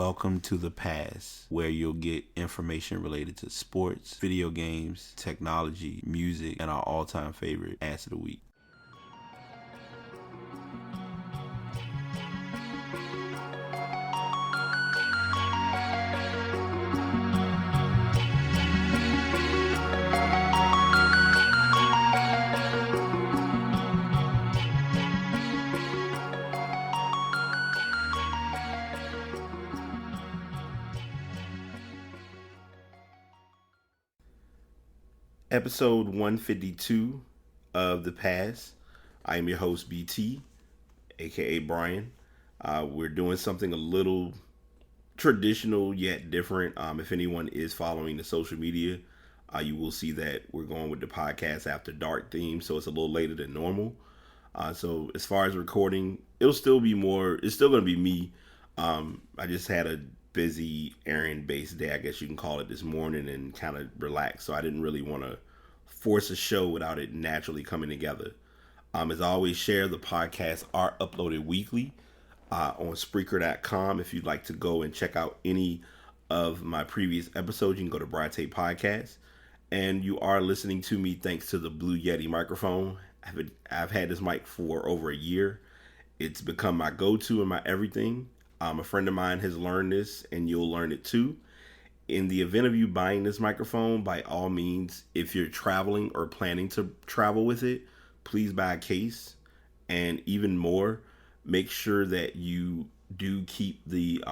Welcome to the past, where you'll get information related to sports, video games, technology, music, and our all-time favorite ass of the week. Episode 152 of The Past. I am your host, BT, aka Brian. We're doing something a little traditional yet different. If anyone is following the social media, you will see that we're going with the podcast after dark theme, so it's a little later than normal. So as far as recording, it's still going to be me. I just had a busy errand-based day, I guess you can call it, this morning, and kind of relax. So I didn't really want to force a show without it naturally coming together. As I always share, the podcasts are uploaded weekly on Spreaker.com. If you'd like to go and check out any of my previous episodes, you can go to Bright Tape Podcast. And you are listening to me thanks to the Blue Yeti microphone. I've had this mic for over a year. It's become my go-to and my everything. A friend of mine has learned this, and you'll learn it too. In the event of you buying this microphone, by all means, if you're traveling or planning to travel with it, please buy a case. And even more, make sure that you do keep the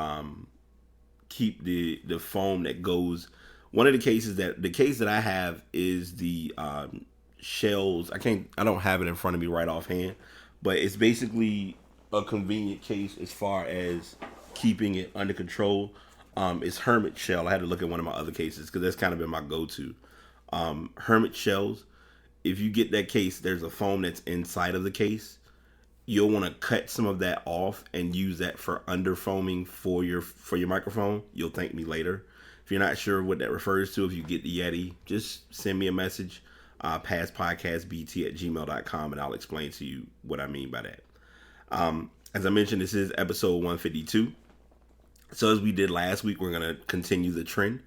foam that goes. One of the case that I have is the shells. I don't have it in front of me right offhand, but it's basically a convenient case as far as keeping it under control. It's Hermit shell. I had to look at one of my other cases because that's kind of been my go-to. Hermit shells. If you get that case, there's a foam that's inside of the case. You'll want to cut some of that off and use that for under foaming for your microphone. You'll thank me later. If you're not sure what that refers to, if you get the Yeti, just send me a message, pastpodcastbt@gmail.com, and I'll explain to you what I mean by that. As I mentioned, this is episode 152. So as we did last week, we're going to continue the trend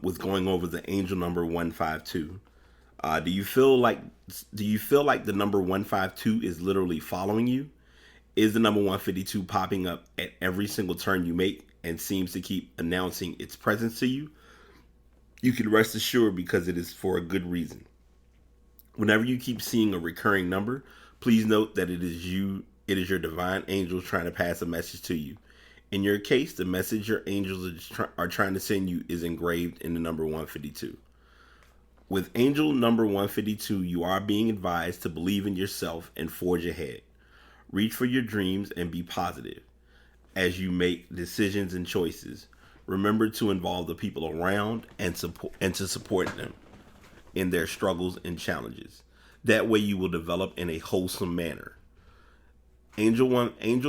with going over the angel number 152. Do you feel like the number 152 is literally following you? Is the number 152 popping up at every single turn you make and seems to keep announcing its presence to you? You can rest assured, because it is for a good reason. Whenever you keep seeing a recurring number, please note that it is your divine angels trying to pass a message to you. In your case, the message your angels are trying to send you is engraved in the number 152. With angel number 152, you are being advised to believe in yourself and forge ahead. Reach for your dreams and be positive. As you make decisions and choices, remember to involve the people around and to support them in their struggles and challenges. That way you will develop in a wholesome manner. Angel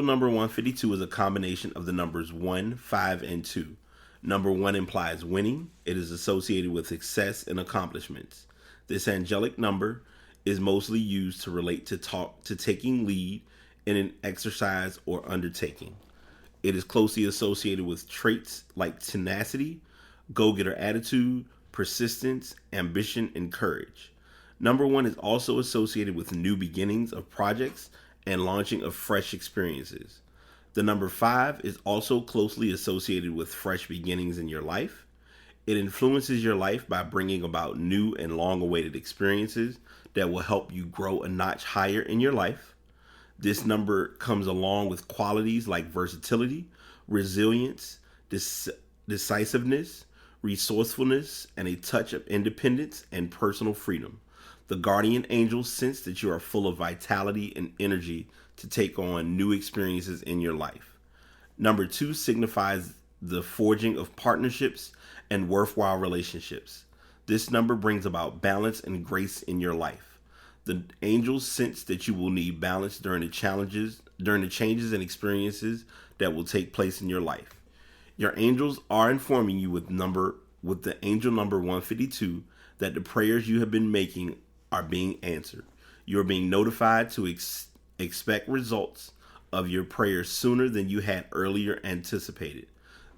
number 152 is a combination of the numbers 1, 5, and 2. Number 1 implies winning. It is associated with success and accomplishments. This angelic number is mostly used to relate to taking lead in an exercise or undertaking. It is closely associated with traits like tenacity, go-getter attitude, persistence, ambition, and courage. Number 1 is also associated with new beginnings of projects and launching of fresh experiences. The number 5 is also closely associated with fresh beginnings in your life. It influences your life by bringing about new and long-awaited experiences that will help you grow a notch higher in your life. This number comes along with qualities like versatility, resilience, decisiveness, resourcefulness, and a touch of independence and personal freedom. The guardian angels sense that you are full of vitality and energy to take on new experiences in your life. Number 2 signifies the forging of partnerships and worthwhile relationships. This number brings about balance and grace in your life. The angels sense that you will need balance during the changes and experiences that will take place in your life. Your angels are informing you with the angel number 152 that the prayers you have been making are being answered. You are being notified to expect results of your prayers sooner than you had earlier anticipated.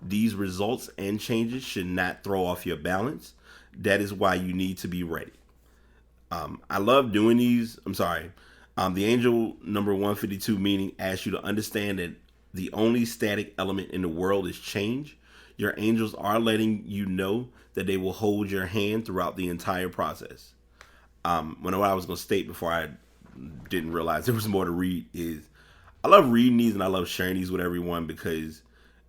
These results and changes should not throw off your balance. That is why you need to be ready. I love doing these. I'm sorry. The angel number 152 meaning asks you to understand that the only static element in the world is change. Your angels are letting you know that they will hold your hand throughout the entire process. What I was going to state before I didn't realize there was more to read is I love reading these and I love sharing these with everyone because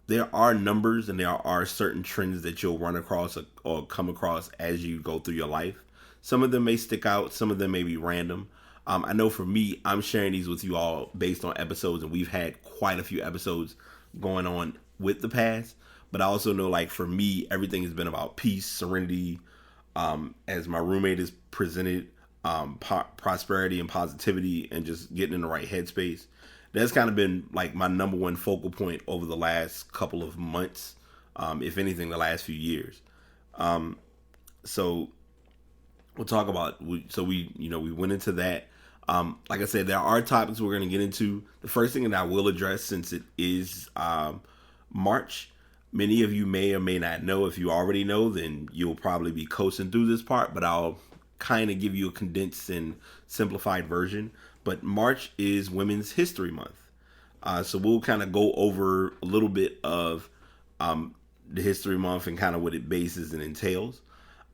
there are numbers and there are certain trends that you'll run across or come across as you go through your life. Some of them may stick out, some of them may be random. I know for me, I'm sharing these with you all based on episodes, and we've had quite a few episodes going on with the past. But I also know, like, for me, everything has been about peace, serenity, as my roommate has presented, prosperity and positivity, and just getting in the right headspace. That's kind of been like my number one focal point over the last couple of months, if anything, the last few years. So we'll talk about. We went into that. Like I said, there are topics we're going to get into. The first thing that I will address, since it is March, many of you may or may not know. If you already know, then you'll probably be coasting through this part, but I'll kind of give you a condensed and simplified version. But March is Women's History Month. So we'll kind of go over a little bit of the History Month and kind of what it bases and entails.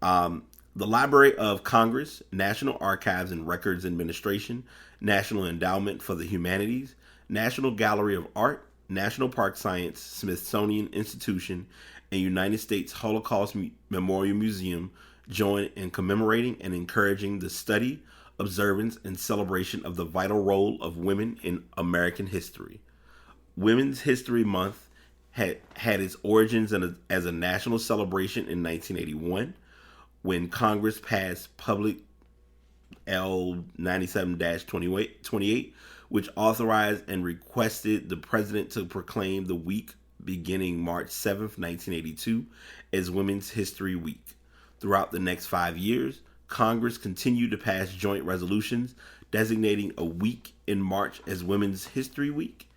The Library of Congress, National Archives and Records Administration, National Endowment for the Humanities, National Gallery of Art, National Park Science, Smithsonian Institution, and United States Holocaust Memorial Museum join in commemorating and encouraging the study, observance, and celebration of the vital role of women in American history. Women's History Month had its origins as a national celebration in 1981 when Congress passed Public L 97-28, which authorized and requested the president to proclaim the week beginning March 7th, 1982 as Women's History Week. Throughout the next 5 years, Congress continued to pass joint resolutions designating a week in March as Women's History Week.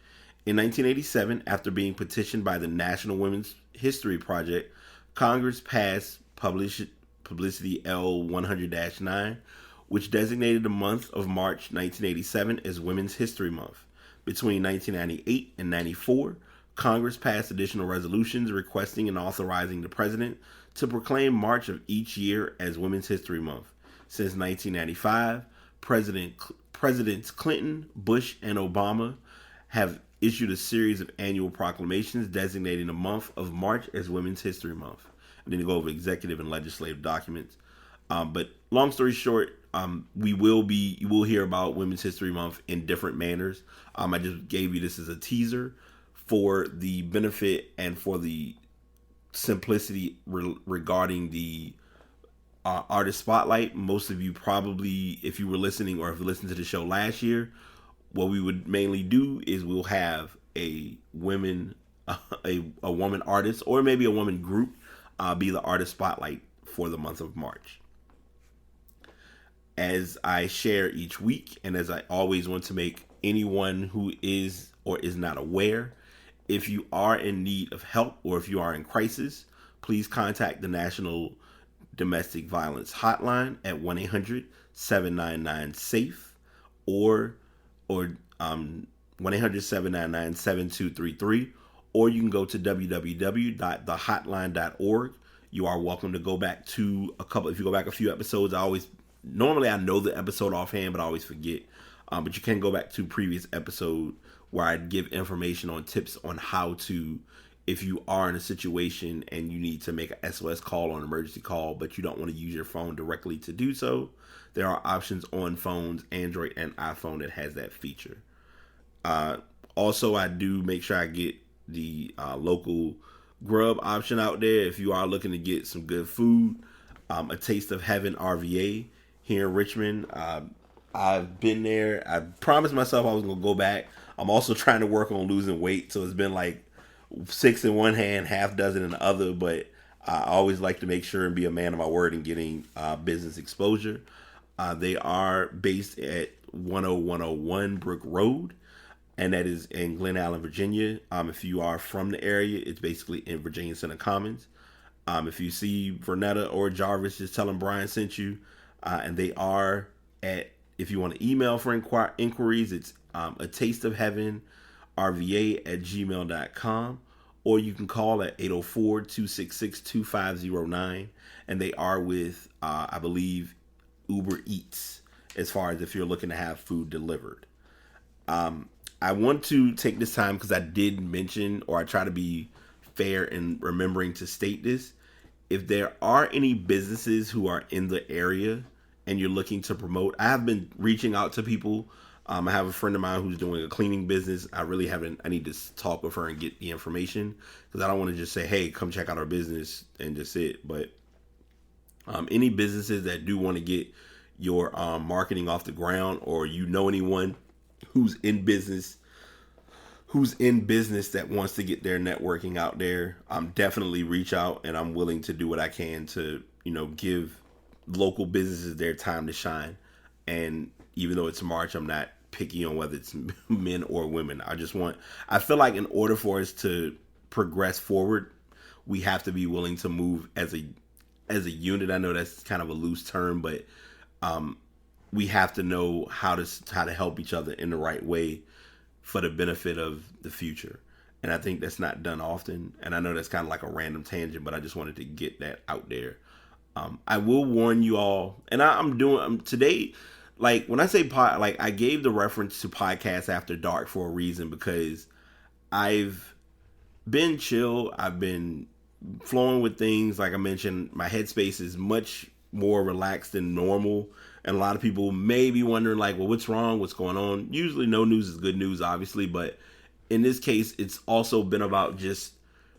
In 1987, after being petitioned by the National Women's History Project, Congress passed Publicity L 100-9, which designated the month of March 1987 as Women's History Month. Between 1998 and 94, Congress passed additional resolutions requesting and authorizing the president to proclaim March of each year as Women's History Month. Since 1995, Presidents Clinton, Bush, and Obama have issued a series of annual proclamations designating the month of March as Women's History Month. And then you go over executive and legislative documents. But long story short, you will hear about Women's History Month in different manners. I just gave you this as a teaser for the benefit and for the simplicity regarding the artist spotlight. Most of you probably, if you were listening or if you listened to the show last year, what we would mainly do is we'll have a woman artist or maybe a woman group be the artist spotlight for the month of March. As I share each week, and as I always want to make anyone who is or is not aware, if you are in need of help or if you are in crisis, please contact the National Domestic Violence Hotline at 1-800-799-SAFE or 1-800-799-7233, or you can go to www.thehotline.org. You are welcome to go back to if you go back a few episodes, normally I know the episode offhand, but I always forget. But you can go back to previous episode where I give information on tips on how to, if you are in a situation and you need to make an SOS call or an emergency call, but you don't want to use your phone directly to do so, there are options on phones, Android and iPhone, that has that feature. Also, I do make sure I get the local grub option out there if you are looking to get some good food. A Taste of Heaven RVA here in Richmond. I've been there. I promised myself I was going to go back. I'm also trying to work on losing weight, so it's been like 6 in one hand, half dozen in the other, but I always like to make sure and be a man of my word in getting business exposure. They are based at 10101 Brook Road. and that is in Glen Allen, Virginia. If you are from the area, it's basically in Virginia Center Commons. If you see Vernetta or Jarvis, just tell them Brian sent you. And they are at, if you want to email for inquiries, it's a taste of heaven rva@gmail.com, or you can call at 804-266-2509. And they are with, I believe, Uber Eats, as far as if you're looking to have food delivered. I want to take this time because I did mention, or I try to be fair in remembering to state this. If there are any businesses who are in the area and you're looking to promote, I have been reaching out to people. I have a friend of mine who's doing a cleaning business. I need to talk with her and get the information, because I don't want to just say, hey, come check out our business and just it. But any businesses that do want to get your marketing off the ground, or you know anyone who's in business that wants to get their networking out there, definitely reach out, and I'm willing to do what I can to, give local businesses their time to shine. And even though it's March, I'm not picky on whether it's men or women. I feel like in order for us to progress forward, we have to be willing to move as a unit. I know that's kind of a loose term, but we have to know how to help each other in the right way for the benefit of the future. And I think that's not done often. And I know that's kind of like a random tangent, but I just wanted to get that out there. I will warn you all, and I'm doing today, like when I say I gave the reference to Podcasts After Dark for a reason, because I've been chill. I've been flowing with things. Like I mentioned, my headspace is much more relaxed than normal. And a lot of people may be wondering, like, well, what's wrong? What's going on? Usually no news is good news, obviously. But in this case, it's also been about just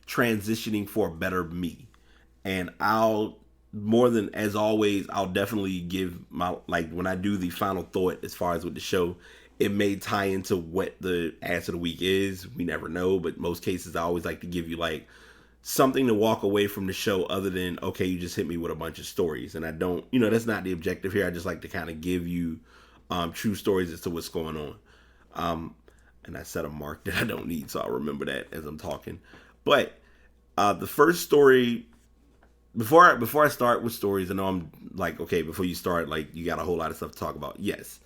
transitioning for a better me. And I'll definitely give when I do the final thought as far as with the show, it may tie into what the answer of the week is. We never know. But most cases, I always like to give you like something to walk away from the show other than, okay, you just hit me with a bunch of stories. And I don't, that's not the objective here. I just like to kind of give you true stories as to what's going on. And I set a mark that I don't need, so I'll remember that as I'm talking. But the first story, before I start with stories, I know I'm like, okay, before you start, like, you got a whole lot of stuff to talk about. Yes,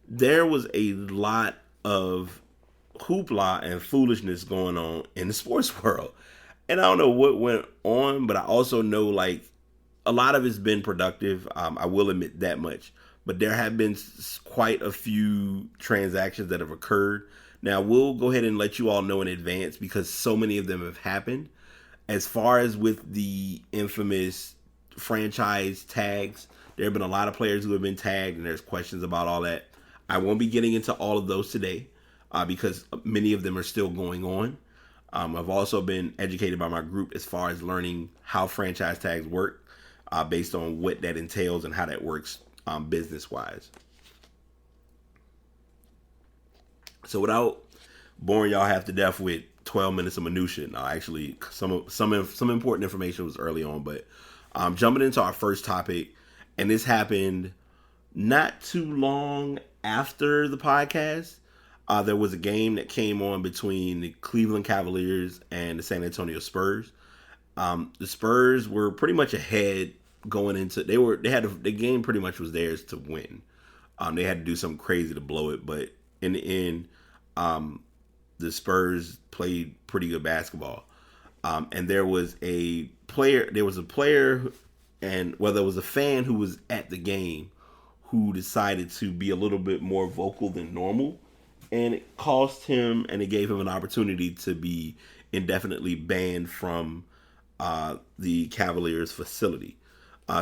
there was a lot of hoopla and foolishness going on in the sports world. And I don't know what went on, but I also know, like, a lot of it's been productive. I will admit that much. But there have been quite a few transactions that have occurred. Now, we'll go ahead and let you all know in advance, because so many of them have happened. As far as with the infamous franchise tags, there have been a lot of players who have been tagged, and there's questions about all that. I won't be getting into all of those today because many of them are still going on. I've also been educated by my group as far as learning how franchise tags work based on what that entails and how that works business-wise. So without boring y'all half to death with 12 minutes of minutia, actually some important information was early on, but jumping into our first topic, and this happened not too long after the podcast. There was a game that came on between the Cleveland Cavaliers and the San Antonio Spurs. The Spurs were pretty much ahead going into the game pretty much was theirs to win. They had to do something crazy to blow it, but in the end, the Spurs played pretty good basketball. And there was a player, and there was a fan who was at the game who decided to be a little bit more vocal than normal. And it cost him, and it gave him an opportunity to be indefinitely banned from the Cavaliers facility.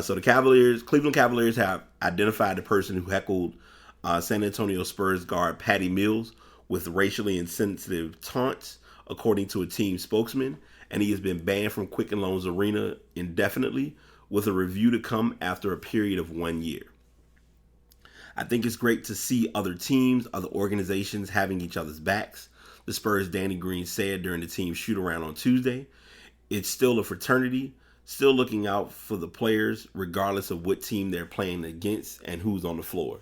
So the Cleveland Cavaliers have identified the person who heckled San Antonio Spurs guard Patty Mills with racially insensitive taunts, according to a team spokesman, and he has been banned from Quicken Loans Arena indefinitely, with a review to come after a period of 1 year. I think it's great to see other teams, other organizations having each other's backs, the Spurs' Danny Green said during the team shoot-around on Tuesday. It's still a fraternity, still looking out for the players, regardless of what team they're playing against and who's on the floor.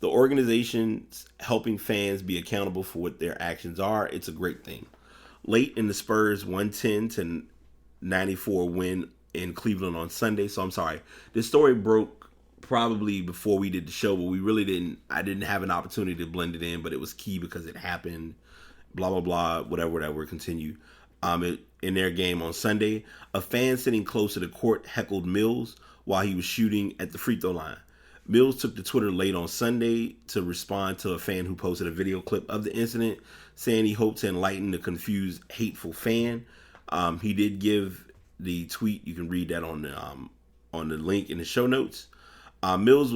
the organization's helping fans be accountable for what their actions are. It's a great thing. Late in the Spurs 110-94 win in Cleveland on Sunday. So I'm sorry, this story broke probably before we did the show, but we really didn't. I didn't have an opportunity to blend it in, but it was key because it happened. Blah blah blah. Whatever. Continue. In their game on Sunday, a fan sitting close to the court heckled Mills while he was shooting at the free throw line. Mills took to Twitter late on Sunday to respond to a fan who posted a video clip of the incident, saying he hoped to enlighten the confused, hateful fan. He did give the tweet. You can read that on the link in the show notes. Mills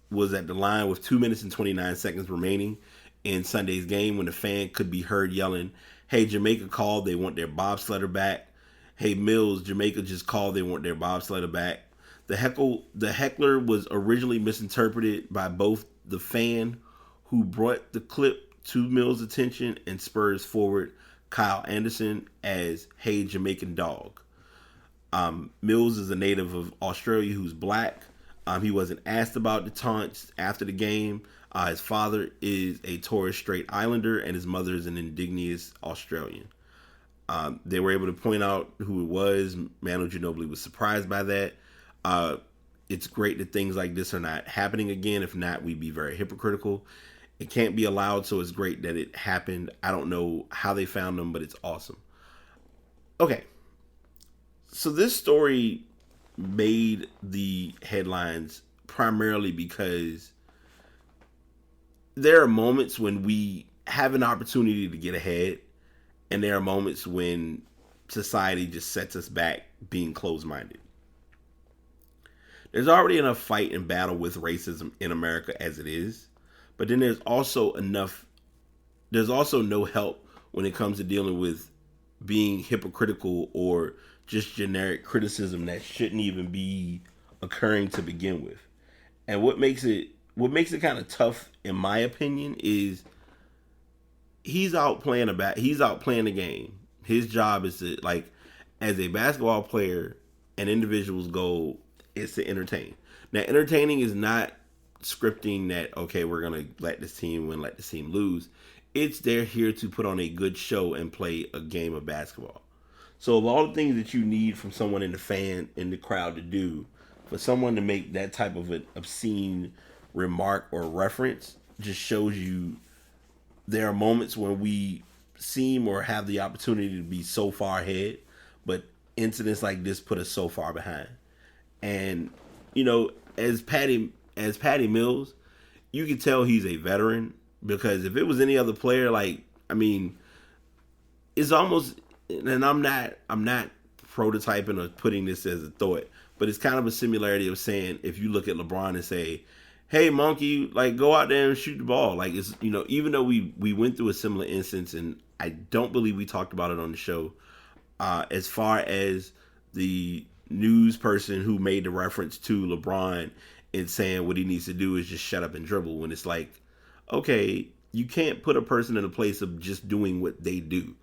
was at the line with 2 minutes and 29 seconds remaining in Sunday's game when the fan could be heard yelling, "Hey, Jamaica called. They want their bobsledder back. Hey, Mills, Jamaica just called. They want their bobsledder back." The heckler was originally misinterpreted by both the fan who brought the clip to Mills' attention and Spurs forward Kyle Anderson as "Hey, Jamaican dog." Mills is a native of Australia who's black. He wasn't asked about the taunts after the game. His father is a Torres Strait Islander and his mother is an indigenous Australian. They were able to point out who it was. Manu Ginobili was surprised by that. It's great that things like this are not happening again. If not, we'd be very hypocritical. It can't be allowed, so it's great that it happened. I don't know how they found them, but it's awesome. Okay. So this story made the headlines primarily because there are moments when we have an opportunity to get ahead, and there are moments when society just sets us back being closed-minded. There's already enough fight and battle with racism in America as it is, but then there's also no help when it comes to dealing with being hypocritical or just generic criticism that shouldn't even be occurring to begin with. And what makes it kind of tough, in my opinion, is he's out playing the game. His job is to, like, as a basketball player, an individual's goal is to entertain. Now, entertaining is not scripting that, okay, we're going to let this team win, let this team lose. It's they're here to put on a good show and play a game of basketball. So of all the things that you need from someone in the crowd to do, for someone to make that type of an obscene remark or reference just shows you there are moments when we seem or have the opportunity to be so far ahead, but incidents like this put us so far behind. And, as Patty Mills, you can tell he's a veteran, because if it was any other player, it's almost, and I'm not prototyping or putting this as a thought, but it's kind of a similarity of saying, if you look at LeBron and say, "Hey, monkey, go out there and shoot the ball." It's, even though we went through a similar instance, and I don't believe we talked about it on the show, as far as the news person who made the reference to LeBron and saying what he needs to do is just shut up and dribble, when it's like, okay, you can't put a person in a place of just doing what they do.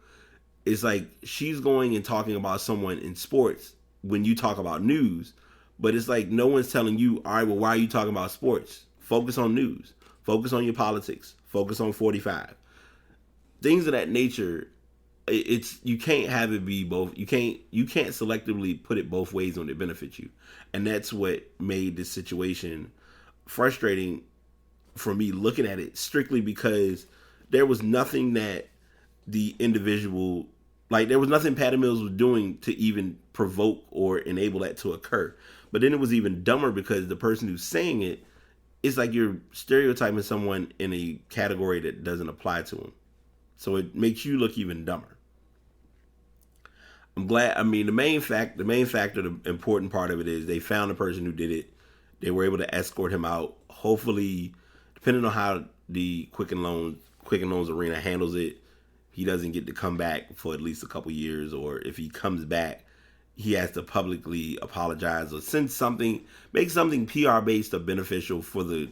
It's like she's going and talking about someone in sports when you talk about news, but it's like no one's telling you, all right, well, why are you talking about sports? Focus on news. Focus on your politics. Focus on 45. Things of that nature. It's, you can't have it be both. You can't selectively put it both ways when it benefits you. And that's what made this situation frustrating for me looking at it, strictly because there was nothing that the individual, there was nothing Patty Mills was doing to even provoke or enable that to occur. But then it was even dumber because the person who's saying it, it's like you're stereotyping someone in a category that doesn't apply to them. So it makes you look even dumber. I'm glad. The main factor, the important part of it is they found the person who did it. They were able to escort him out. Hopefully, depending on how the Quicken Loans Arena handles it, he doesn't get to come back for at least a couple years, or if he comes back, he has to publicly apologize or make something PR based or beneficial for the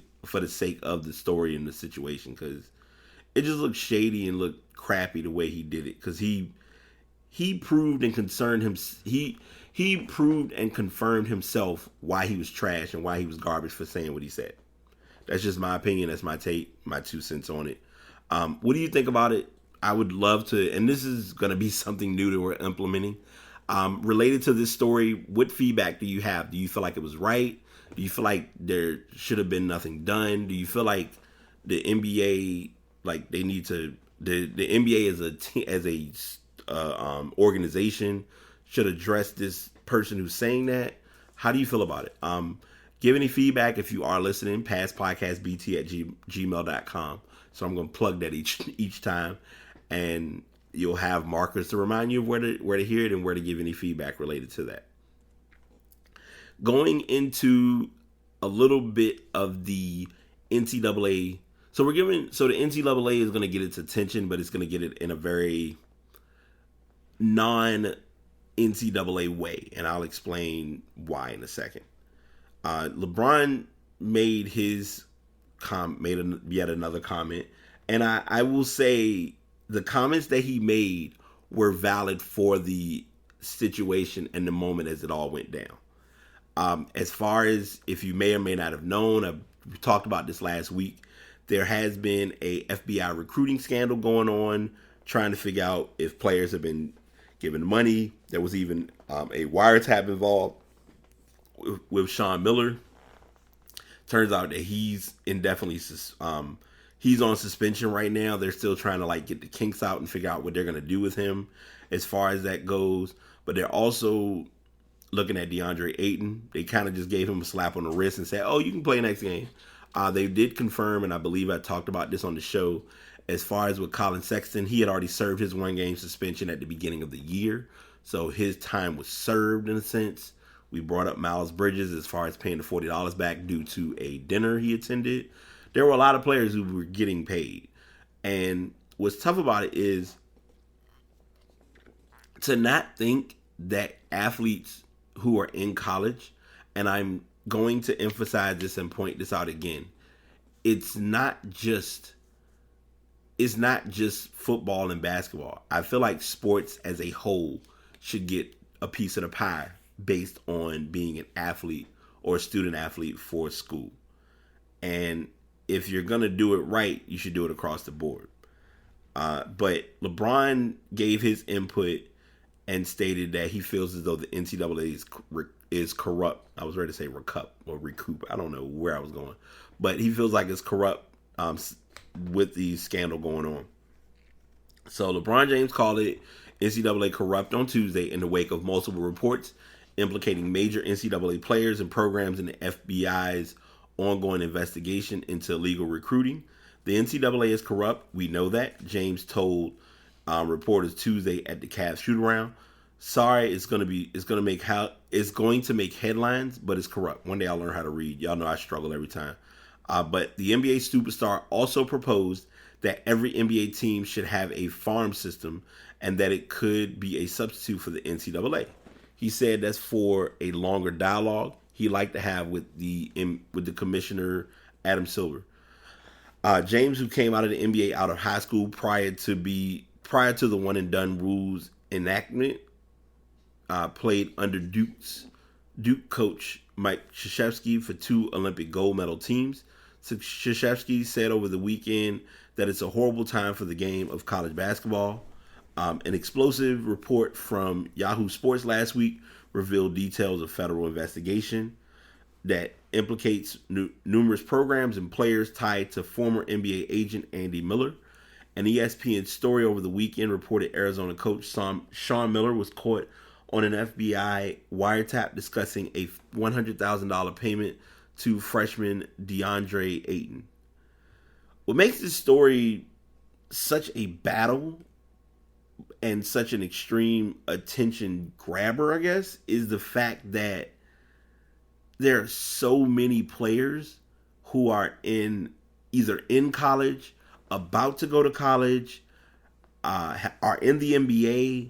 sake of the story and the situation, because it just looked shady and looked crappy the way he did it. Because he proved and he proved and confirmed himself why he was trash and why he was garbage for saying what he said. That's just my opinion. That's my take, my 2 cents on it. What do you think about it? I would love to, and this is going to be something new that we're implementing. Related to this story, what feedback do you have? Do you feel like it was right? Do you feel like there should have been nothing done? Do you feel like the NBA, like they need to, the NBA as a organization should address this person who's saying that? How do you feel about it? Give any feedback if you are listening, passpodcastbt@gmail.com. So I'm going to plug that each time, and you'll have markers to remind you of where to hear it and where to give any feedback related to that. Going into a little bit of the NCAA. So the NCAA is going to get its attention, but it's going to get it in a very non-NCAA way, and I'll explain why in a second. LeBron made yet another comment, and I will say the comments that he made were valid for the situation and the moment as it all went down. As far as if you may or may not have known, we talked about this last week. There has been a FBI recruiting scandal going on, trying to figure out if players have been given money. There was even a wiretap involved with Sean Miller. Turns out that he's indefinitely he's on suspension right now. They're still trying to get the kinks out and figure out what they're going to do with him as far as that goes. But they're also looking at DeAndre Ayton. They kind of just gave him a slap on the wrist and said, "Oh, you can play next game." They did confirm, and I believe I talked about this on the show, as far as with Colin Sexton, he had already served his 1-game suspension at the beginning of the year. So his time was served in a sense. We brought up Miles Bridges as far as paying the $40 back due to a dinner he attended. There were a lot of players who were getting paid. And what's tough about it is to not think that athletes who are in college, and I'm going to emphasize this and point this out again, it's not just football and basketball. I feel like sports as a whole should get a piece of the pie based on being an athlete or a student athlete for school. And if you're going to do it right, you should do it across the board. But LeBron gave his input and stated that he feels as though the NCAA is corrupt. I was ready to say recoup. I don't know where I was going. But he feels like it's corrupt with the scandal going on. So LeBron James called it NCAA corrupt on Tuesday in the wake of multiple reports implicating major NCAA players and programs in the FBI's ongoing investigation into illegal recruiting. The NCAA is corrupt. We know that. James told reporters Tuesday at the Cavs shoot-around. Sorry, it's going to make headlines, but it's corrupt. One day I'll learn how to read. Y'all know I struggle every time. But the NBA superstar also proposed that every NBA team should have a farm system and that it could be a substitute for the NCAA. He said that's for a longer dialogue he'd like to have with the commissioner, Adam Silver. James, who came out of the NBA out of high school prior to the one and done rules enactment, played under Duke coach Mike Krzyzewski for 2 Olympic gold medal teams. Krzyzewski said over the weekend that it's a horrible time for the game of college basketball. An explosive report from Yahoo Sports last week revealed details of federal investigation that implicates numerous programs and players tied to former NBA agent Andy Miller. An ESPN story over the weekend reported Arizona coach Sean Miller was caught on an FBI wiretap discussing a $100,000 payment to freshman DeAndre Ayton. What makes this story such a battle and such an extreme attention grabber, I guess, is the fact that there are so many players who are either in college, about to go to college, are in the NBA,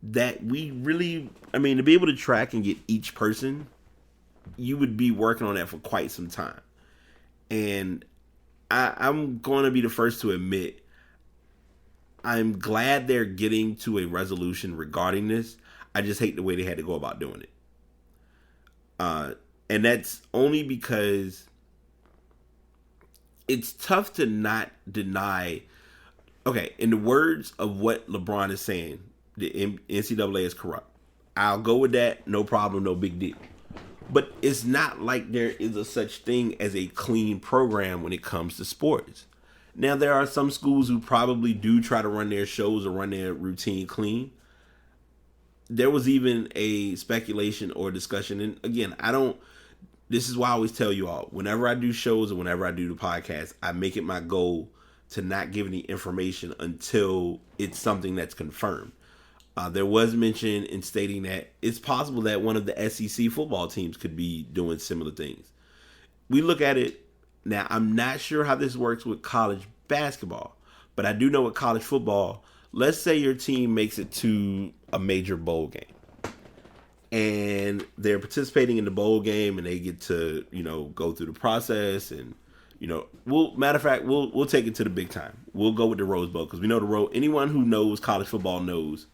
that we really, to be able to track and get each person, you would be working on that for quite some time. And I'm going to be the first to admit, I'm glad they're getting to a resolution regarding this. I just hate the way they had to go about doing it. And that's only because it's tough to not deny. Okay, in the words of what LeBron is saying, the NCAA is corrupt. I'll go with that. No problem. No big deal. But it's not like there is a such thing as a clean program when it comes to sports. Now, there are some schools who probably do try to run their shows or run their routine clean. There was even a speculation or discussion. And again, this is why I always tell you all, whenever I do shows or whenever I do the podcast, I make it my goal to not give any information until it's something that's confirmed. There was mention in stating that it's possible that one of the SEC football teams could be doing similar things. We look at it now. I'm not sure how this works with college basketball, but I do know with college football, let's say your team makes it to a major bowl game and they're participating in the bowl game and they get to, go through the process and, matter of fact, we'll take it to the big time. We'll go with the Rose Bowl because we know anyone who knows college football knows.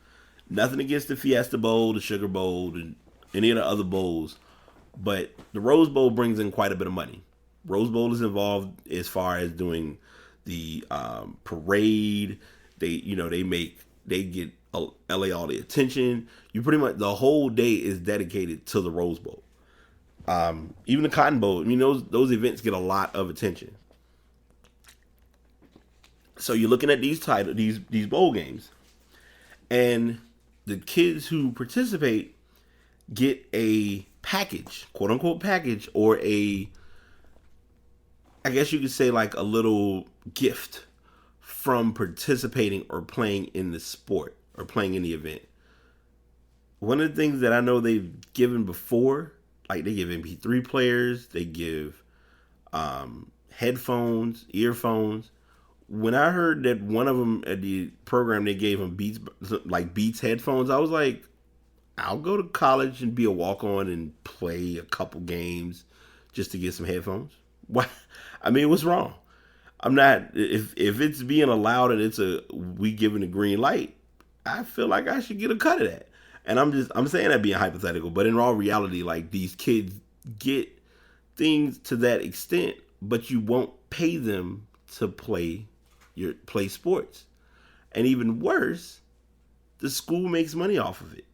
Nothing against the Fiesta Bowl, the Sugar Bowl, and any of the other bowls. But the Rose Bowl brings in quite a bit of money. Rose Bowl is involved as far as doing the parade. They get LA all the attention. You pretty much, the whole day is dedicated to the Rose Bowl. Even the Cotton Bowl, those events get a lot of attention. So you're looking at these bowl games, and the kids who participate get a package, quote unquote package, or I guess you could say like a little gift from participating or playing in the sport or playing in the event. One of the things that I know they've given before, like they give MP3 players, they give headphones, earphones. When I heard that one of them at the program they gave them Beats headphones, I was like, I'll go to college and be a walk-on and play a couple games just to get some headphones. Why? I mean, what's wrong? I'm not, if it's being allowed and we giving a green light, I feel like I should get a cut of that. And I'm saying that being hypothetical, but in all reality, like these kids get things to that extent, but you won't pay them to play sports. And even worse, the school makes money off of it.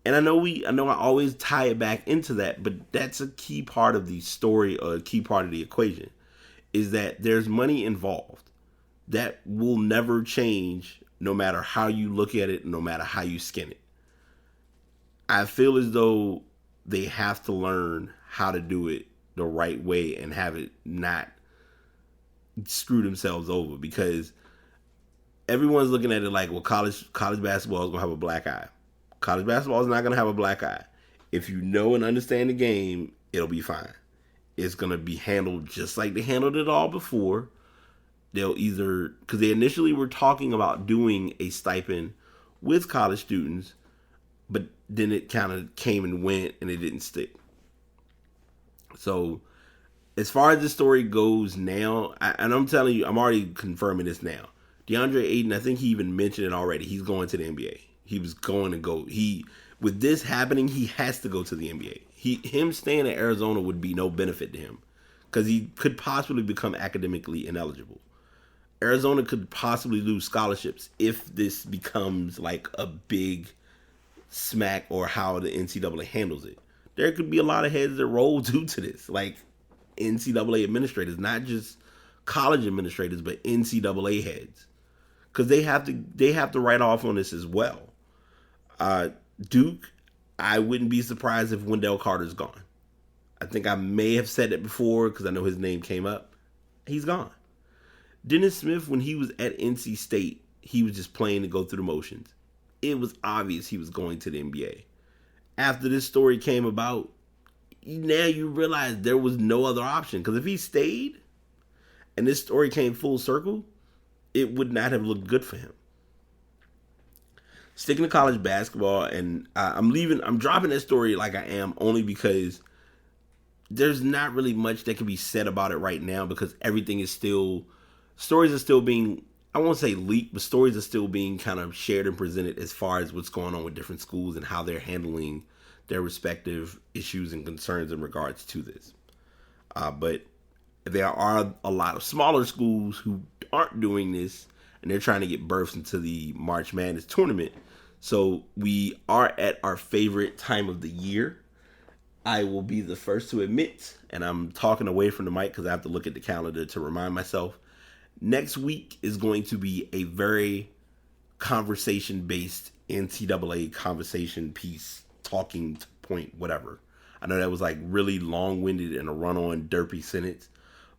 And I know I always tie it back into that, but that's a key part of the story or a key part of the equation is that there's money involved that will never change no matter how you look at it, no matter how you skin it. I feel as though they have to learn how to do it the right way and have it not screw themselves over, because everyone's looking at it like, well, college basketball is going to have a black eye. College basketball is not going to have a black eye. If you know and understand the game, it'll be fine. It's going to be handled just like they handled it all before. They'll either, because they initially were talking about doing a stipend with college students, but then it kind of came and went and it didn't stick. So as far as the story goes now, and I'm telling you, I'm already confirming this now. DeAndre Ayton, I think he even mentioned it already. He's going to the NBA. He was going to go. With this happening, he has to go to the NBA. Him staying in Arizona would be no benefit to him because he could possibly become academically ineligible. Arizona could possibly lose scholarships if this becomes like a big smack or how the NCAA handles it. There could be a lot of heads that roll due to this, like NCAA administrators, not just college administrators, but NCAA heads, because they have to write off on this as well. Duke, I wouldn't be surprised if Wendell Carter's gone. I think I may have said it before because I know his name came up. He's gone. Dennis Smith, when he was at NC State, he was just playing to go through the motions. It was obvious he was going to the NBA. After this story came about, now you realize there was no other option. Because if he stayed and this story came full circle, it would not have looked good for him. Sticking to college basketball, and I'm dropping that story like I am only because there's not really much that can be said about it right now because stories are still being, I won't say leaked, but stories are still being kind of shared and presented as far as what's going on with different schools and how they're handling their respective issues and concerns in regards to this. But there are a lot of smaller schools who aren't doing this, and they're trying to get berths into the March Madness tournament. So we are at our favorite time of the year. I will be the first to admit, and I'm talking away from the mic because I have to look at the calendar to remind myself. Next week is going to be a very conversation-based NCAA conversation piece, talking point, whatever. I know that was like really long-winded and a run-on derpy sentence,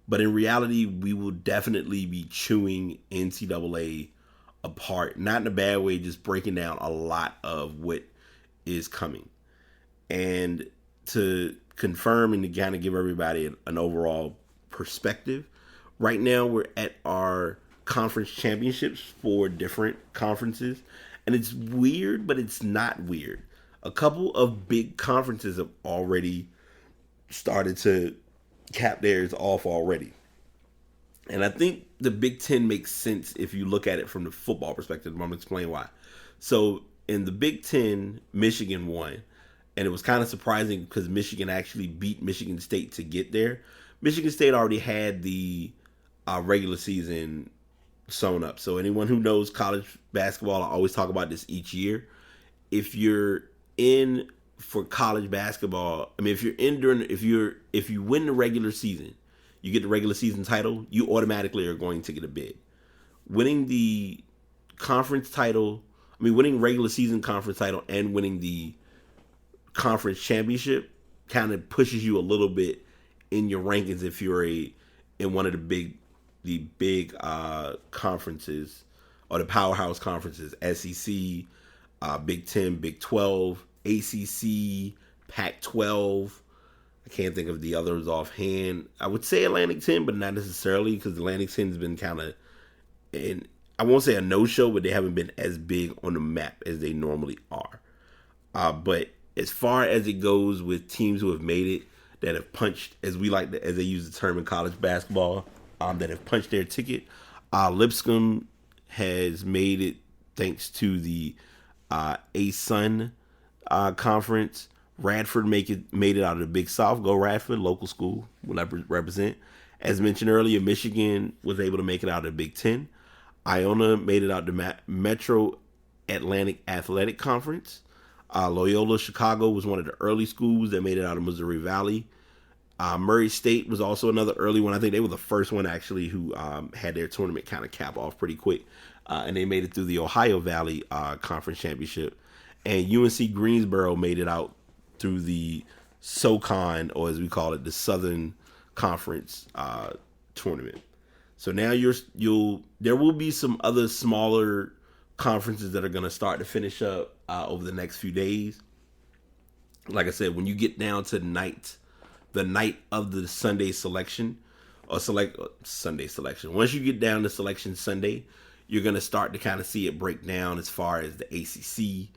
but in reality, we will definitely be chewing NCAA apart, not in a bad way, just breaking down a lot of what is coming. And to confirm and to kind of give everybody an overall perspective, right now we're at our conference championships for different conferences, and it's weird, but it's not weird. A couple of big conferences have already started to cap theirs off already. And I think the Big Ten makes sense if you look at it from the football perspective. I'm going to explain why. So in the Big Ten, Michigan won. And it was kind of surprising because Michigan actually beat Michigan State to get there. Michigan State already had the regular season sewn up. So anyone who knows college basketball, I always talk about this each year. If you're in for college basketball, I mean, if you win the regular season, you get the regular season title, you automatically are going to get a bid. Winning the conference title, winning regular season conference title and winning the conference championship kind of pushes you a little bit in your rankings if you're in one of the big conferences or the powerhouse conferences: SEC, Big 10, Big 12, ACC, Pac-12. I can't think of the others offhand. I would say Atlantic 10, but not necessarily, because Atlantic 10 has been kind of, and I won't say a no-show, but they haven't been as big on the map as they normally are. But as far as it goes with teams who have made it, that have punched, as they use the term in college basketball, that have punched their ticket, Lipscomb has made it thanks to the ASUN conference. Radford made it out of the Big South. Go Radford, local school, will represent. As mentioned earlier, Michigan was able to make it out of the Big Ten. Iona made it out of the Metro Atlantic Athletic Conference. Loyola Chicago was one of the early schools that made it out of Missouri Valley. Murray State was also another early one. I think they were the first one actually who had their tournament kind of cap off pretty quick. And they made it through the Ohio Valley Conference Championship. And UNC Greensboro made it out through the SoCon, or as we call it, the Southern Conference tournament. So now there will be some other smaller conferences that are going to start to finish up over the next few days. Like I said, when you get down to the night of the Sunday selection, Sunday selection. Once you get down to selection Sunday, you're going to start to kind of see it break down as far as the ACC,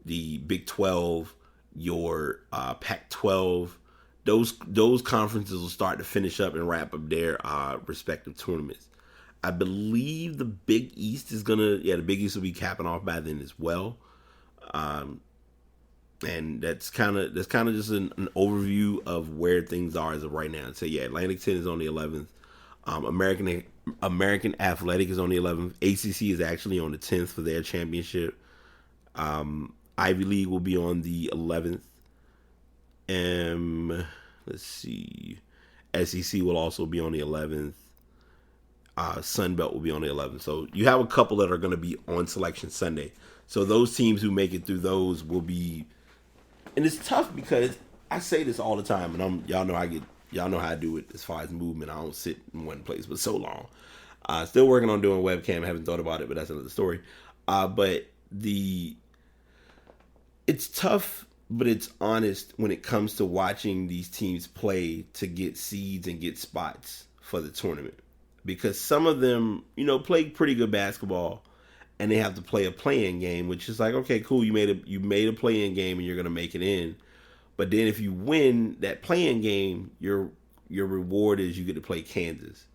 the Big 12, your Pac-12. Those conferences will start to finish up and wrap up their respective tournaments. I believe the Big East the Big East will be capping off by then as well. And that's kind of just an overview of where things are as of right now. So Atlantic 10 is on the 11th. American Athletic is on the 11th. ACC is actually on the 10th for their championship. Ivy League will be on the 11th. Let's see. SEC will also be on the 11th. Sunbelt will be on the 11th. So you have a couple that are going to be on Selection Sunday. So those teams who make it through those will be, and it's tough because I say this all the time, and y'all know how I do it as far as movement. I don't sit in one place for so long. Still working on doing webcam. Haven't thought about it, but that's another story. But it's tough, but it's honest when it comes to watching these teams play to get seeds and get spots for the tournament. Because some of them, play pretty good basketball, and they have to play a play-in game, which is like, okay, cool, you made a play-in game and you're gonna make it in. But then if you win that play-in game, your reward is you get to play Kansas,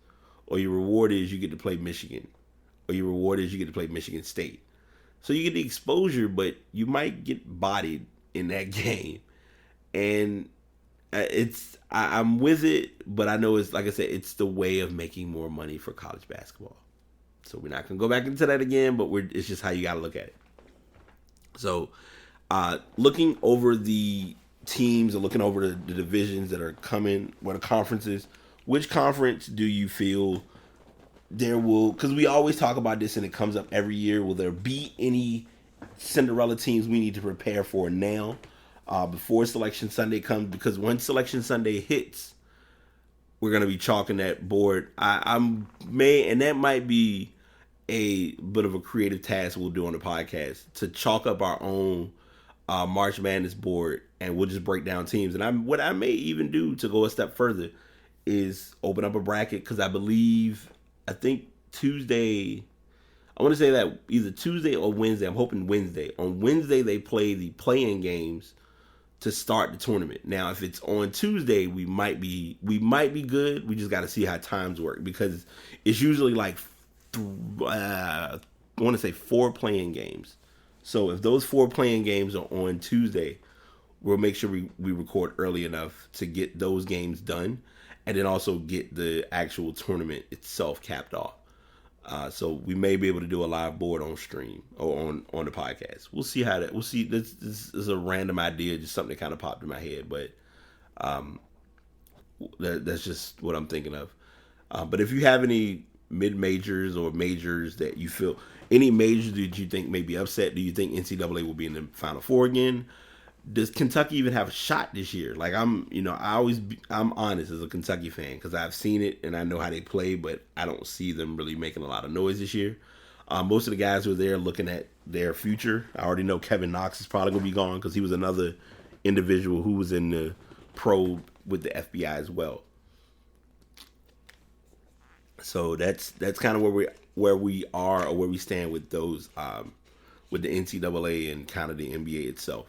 or your reward is you get to play Michigan, or your reward is you get to play Michigan State. So you get the exposure, but you might get bodied in that game. And I'm with it, but I know it's like I said, it's the way of making more money for college basketball. So we're not gonna go back into that again, but it's just how you got to look at it. So, looking over the teams and looking over the divisions that are coming, what the conferences, which conference do you feel there will? Because we always talk about this and it comes up every year. Will there be any Cinderella teams we need to prepare for now? Before Selection Sunday comes, because when Selection Sunday hits, we're gonna be chalking that board. And that might be a bit of a creative task we'll do on the podcast to chalk up our own March Madness board, and we'll just break down teams. And what I may even do to go a step further is open up a bracket, because I think Tuesday. I want to say that either Tuesday or Wednesday. I'm hoping Wednesday. On Wednesday they play the play-in games to start the tournament. Now, if it's on Tuesday, we might be good. We just got to see how times work, because it's usually like I want to say 4 play-in games. So if those 4 play-in games are on Tuesday, we'll make sure we record early enough to get those games done, and then also get the actual tournament itself capped off. So we may be able to do a live board on stream or on the podcast. We'll see how that. We'll see. This is a random idea, just something that kind of popped in my head, but that's just what I'm thinking of. But if you have any mid majors or majors that you feel, any majors that you think may be upset, do you think NCAA will be in the Final Four again? Does Kentucky even have a shot this year? Like I'm honest as a Kentucky fan, because I've seen it and I know how they play, but I don't see them really making a lot of noise this year. Most of the guys who are there looking at their future, I already know Kevin Knox is probably going to be gone, because he was another individual who was in the probe with the FBI as well. So that's kind of where we are, or where we stand with those with the NCAA and kind of the NBA itself.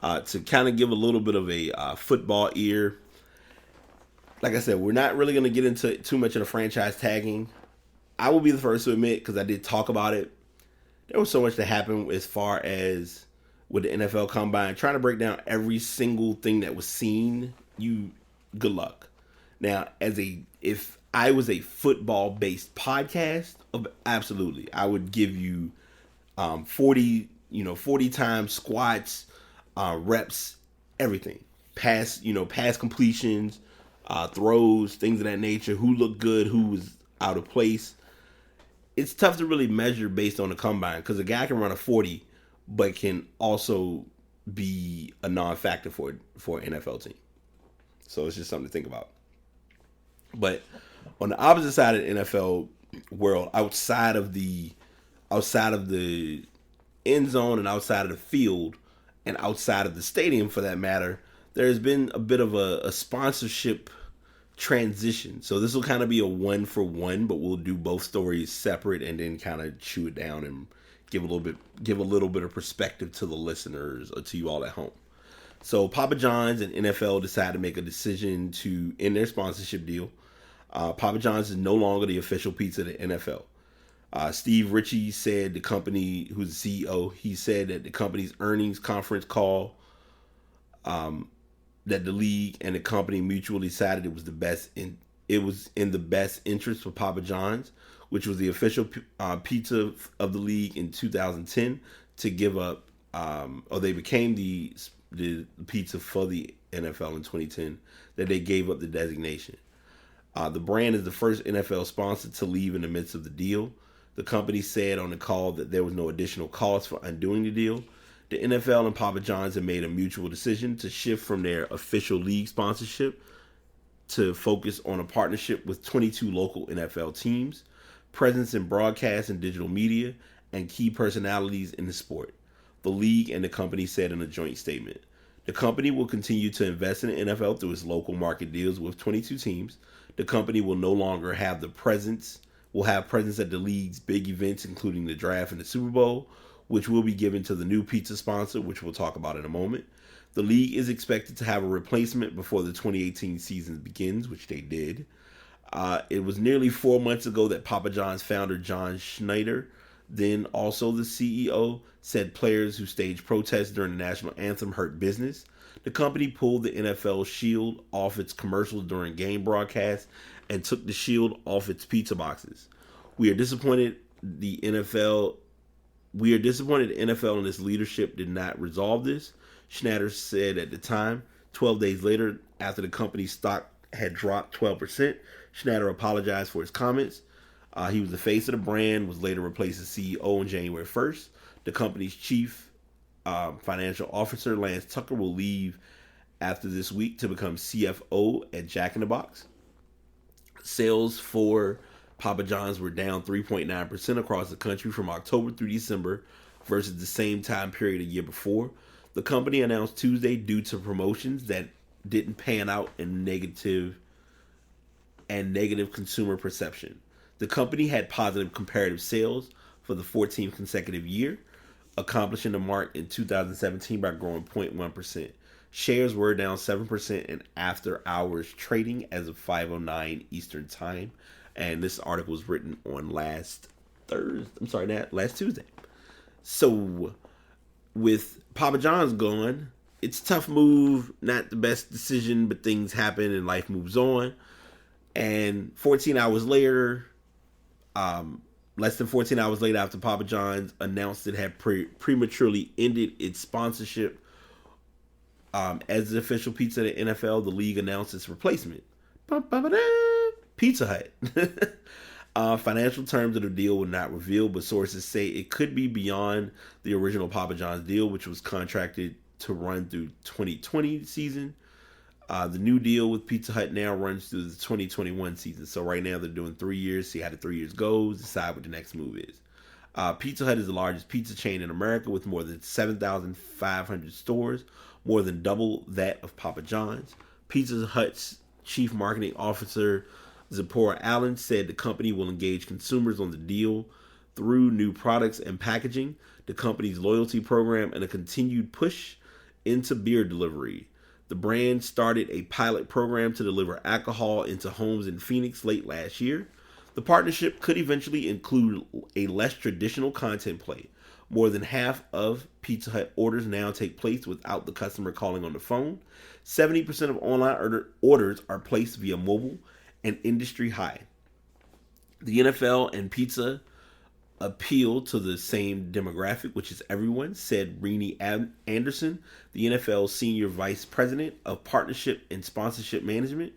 To kind of give a little bit of a football ear, like I said, we're not really going to get into too much of the franchise tagging. I will be the first to admit, because I did talk about it, there was so much that happened as far as with the NFL Combine. Trying to break down every single thing that was seen, good luck. Now, if I was a football-based podcast, absolutely, I would give you 40 times squats, reps, everything, pass completions, throws, things of that nature, who looked good, who was out of place. It's tough to really measure based on the combine, because a guy can run a 40 but can also be a non-factor for an NFL team. So it's just something to think about. But on the opposite side of the NFL world, outside of the end zone and outside of the field, and outside of the stadium for that matter, there's been a bit of a sponsorship transition. So this will kind of be a 1-for-1, but we'll do both stories separate and then kind of chew it down and give a little bit of perspective to the listeners or to you all at home. So Papa John's and NFL decided to make a decision to end their sponsorship deal. Papa John's is no longer the official pizza of the NFL. Steve Ritchie said, the company, who's the CEO, he said that the company's earnings conference call, that the league and the company mutually decided it was in the best interest for Papa John's, which was the official pizza of the league in 2010, to give up, or they became the pizza for the NFL in 2010, that they gave up the designation. The brand is the first NFL sponsor to leave in the midst of the deal. The company said on the call that there was no additional cost for undoing the deal. The NFL and Papa John's have made a mutual decision to shift from their official league sponsorship to focus on a partnership with 22 local NFL teams, presence in broadcast and digital media, and key personalities in the sport, the league and the company said in a joint statement. The company will continue to invest in the NFL through its local market deals with 22 teams. The company will no longer have presence at the league's big events, including the draft and the Super Bowl, which will be given to the new pizza sponsor, which we'll talk about in a moment. The league is expected to have a replacement before the 2018 season begins, which they did. It was nearly 4 months ago that Papa John's founder John Schneider, then also the CEO, said players who staged protests during the national anthem hurt business. The company pulled the NFL shield off its commercials during game broadcasts and took the shield off its pizza boxes. We are disappointed the NFL and its leadership did not resolve this, Schnatter said at the time. 12 days later, after the company's stock had dropped 12%, Schnatter apologized for his comments. He was the face of the brand, was later replaced as CEO on January 1st. The company's chief financial officer, Lance Tucker, will leave after this week to become CFO at Jack in the Box. Sales for Papa John's were down 3.9% across the country from October through December versus the same time period a year before. The company announced Tuesday due to promotions that didn't pan out and negative consumer perception. The company had positive comparative sales for the 14th consecutive year, accomplishing the mark in 2017 by growing 0.1%. Shares were down 7% in after-hours trading as of 5:09 Eastern Time, and this article was written on last Tuesday. So, with Papa John's gone, it's a tough move, not the best decision, but things happen and life moves on. And 14 hours later, less than 14 hours later after Papa John's announced it had prematurely ended its sponsorship as the official pizza of the NFL, the league announced its replacement, Pizza Hut. Financial terms of the deal were not revealed, but sources say it could be beyond the original Papa John's deal, which was contracted to run through 2020 season. The new deal with Pizza Hut now runs through the 2021 season. So right now they're doing 3 years, see how the 3 years goes, decide what the next move is. Pizza Hut is the largest pizza chain in America with more than 7,500 stores, more than double that of Papa John's. Pizza Hut's chief marketing officer, Zipporah Allen, said the company will engage consumers on the deal through new products and packaging, the company's loyalty program, and a continued push into beer delivery. The brand started a pilot program to deliver alcohol into homes in Phoenix late last year. The partnership could eventually include a less traditional content play. More than half of Pizza Hut orders now take place without the customer calling on the phone. 70% of online orders are placed via mobile, an industry high. The NFL and pizza appeal to the same demographic, which is everyone, said Renee Anderson, the NFL Senior Vice President of Partnership and Sponsorship Management.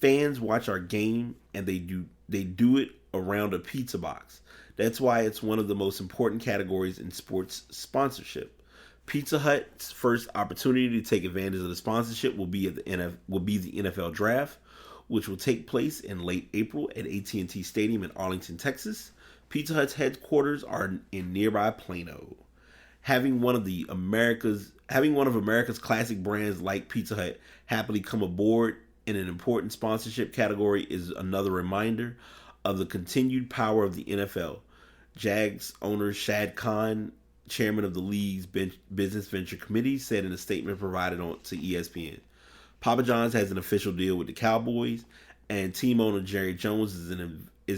Fans watch our game and they do it around a pizza box. That's why it's one of the most important categories in sports sponsorship. Pizza Hut's first opportunity to take advantage of the sponsorship will be the NFL Draft, which will take place in late April at AT&T Stadium in Arlington, Texas. Pizza Hut's headquarters are in nearby Plano. Having one of America's classic brands like Pizza Hut happily come aboard in an important sponsorship category is another reminder of the continued power of the NFL. Jags owner Shad Khan, chairman of the league's business venture committee, said in a statement provided to ESPN. Papa John's has an official deal with the Cowboys, and team owner Jerry Jones is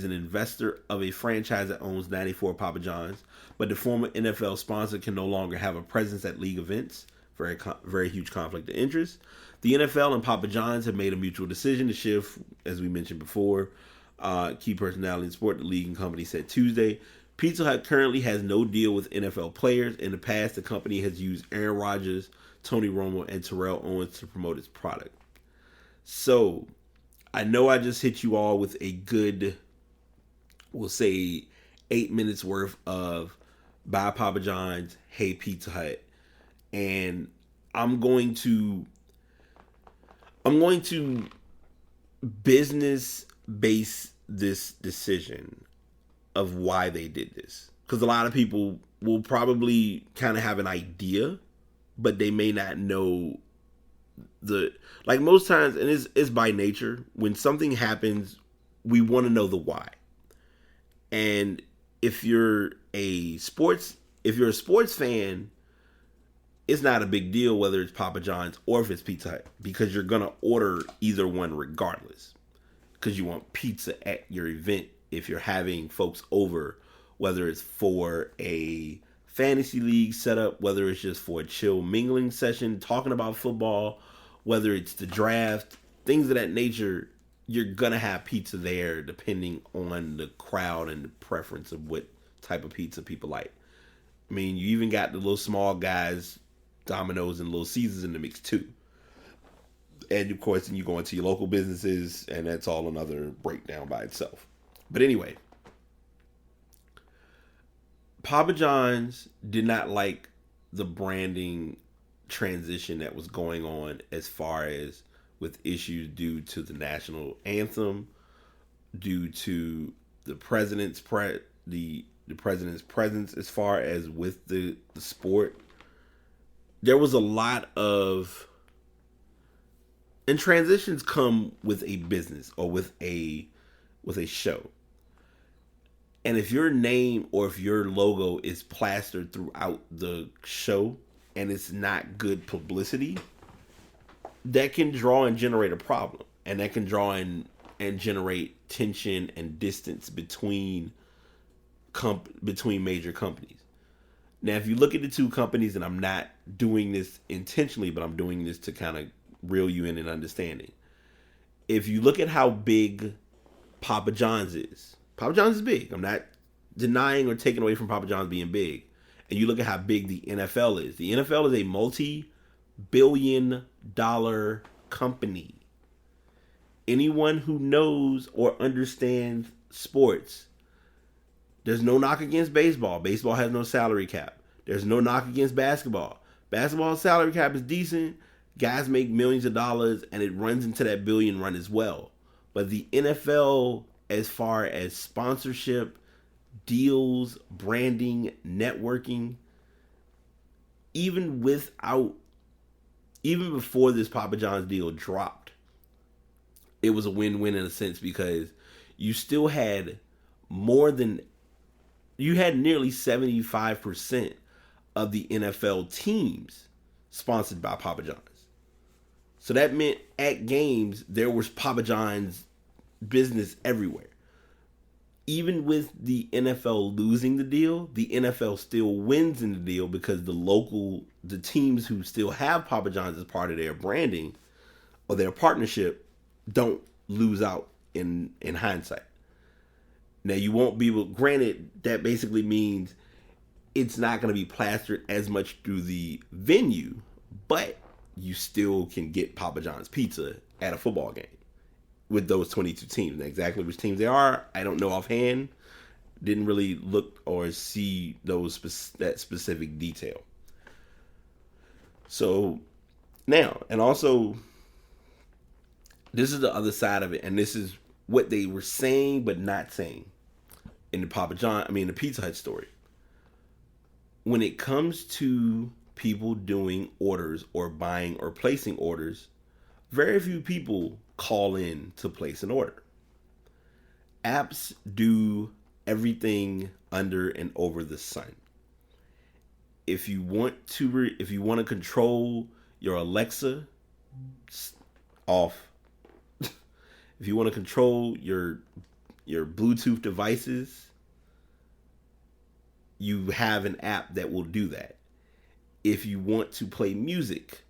an investor of a franchise that owns 94 Papa John's, but the former NFL sponsor can no longer have a presence at league events. Very huge conflict of interest. The NFL and Papa John's have made a mutual decision to shift, as we mentioned before, key personality in sport, the league and company said Tuesday. Pizza Hut currently has no deal with NFL players. In the past, the company has used Aaron Rodgers, Tony Romo, and Terrell Owens to promote its product. So, I know I just hit you all with a good, we'll say, 8 minutes worth of Buy Papa John's, Hey Pizza Hut. And I'm going to business base this decision of why they did this, because a lot of people will probably kind of have an idea, but they may not know most times, and it's by nature, when something happens, we want to know the why. And if you're a sports fan, it's not a big deal whether it's Papa John's or if it's Pizza Hut, because you're going to order either one regardless, because you want pizza at your event if you're having folks over, whether it's for a fantasy league set up, whether it's just for a chill mingling session, talking about football, whether it's the draft, things of that nature, you're going to have pizza there depending on the crowd and the preference of what type of pizza people like. I mean, you even got the little small guys, Domino's and Little Caesars in the mix too. And of course, then you go into your local businesses, and that's all another breakdown by itself. But anyway, Papa John's did not like the branding transition that was going on as far as with issues due to the national anthem, due to the president's the president's presence as far as with the sport. There was a lot of, and transitions come with a business or with a show. And if your name or if your logo is plastered throughout the show and it's not good publicity, that can draw and generate a problem. And that can draw in and generate tension and distance between major companies. Now, if you look at the two companies, and I'm not doing this intentionally, but I'm doing this to kind of reel you in and understanding. If you look at how big Papa John's is big. I'm not denying or taking away from Papa John's being big. And you look at how big the NFL is. The NFL is a multi-billion-dollar company. Anyone who knows or understands sports, there's no knock against baseball. Baseball has no salary cap. There's no knock against basketball. Basketball's salary cap is decent. Guys make millions of dollars, and it runs into that billion run as well. But the NFL, as far as sponsorship, deals, branding, networking, even before this Papa John's deal dropped, it was a win-win in a sense, because you still had nearly 75% of the NFL teams sponsored by Papa John's. So that meant at games, there was Papa John's business everywhere. Even with the NFL losing the deal, the NFL still wins in the deal, because the teams who still have Papa John's as part of their branding or their partnership don't lose out in hindsight. Now, you won't be able, granted, that basically means it's not going to be plastered as much through the venue, but you still can get Papa John's pizza at a football game with those 22 teams. Now, exactly which teams they are, I don't know offhand. Didn't really look or see that specific detail. So now, and also, this is the other side of it, and this is what they were saying but not saying in the Pizza Hut story. When it comes to people doing orders or buying or placing orders, very few people call in to place an order. Apps do everything under and over the sun. If you want to control your Alexa, off. If you want to control your Bluetooth devices, you have an app that will do that. If you want to play music,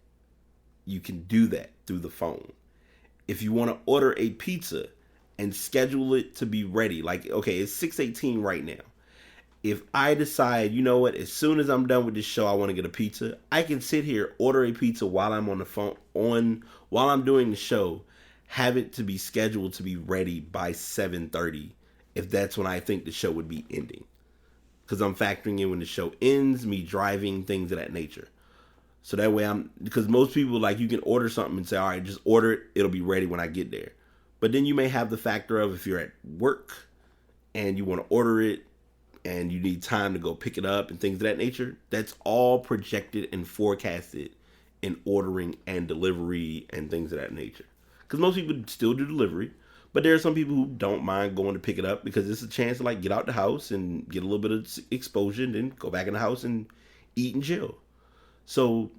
you can do that through the phone. If you want to order a pizza and schedule it to be ready, like, okay, it's 6:18 right now. If I decide, you know what, as soon as I'm done with this show, I want to get a pizza, I can sit here, order a pizza while I'm on the phone, while I'm doing the show, have it to be scheduled to be ready by 7:30, if that's when I think the show would be ending. Because I'm factoring in when the show ends, me driving, things of that nature. So that way because most people, like, you can order something and say, all right, just order it, it'll be ready when I get there. But then you may have the factor of, if you're at work and you want to order it and you need time to go pick it up and things of that nature, that's all projected and forecasted in ordering and delivery and things of that nature. Because most people still do delivery, but there are some people who don't mind going to pick it up, because it's a chance to, like, get out the house and get a little bit of exposure and then go back in the house and eat and chill. So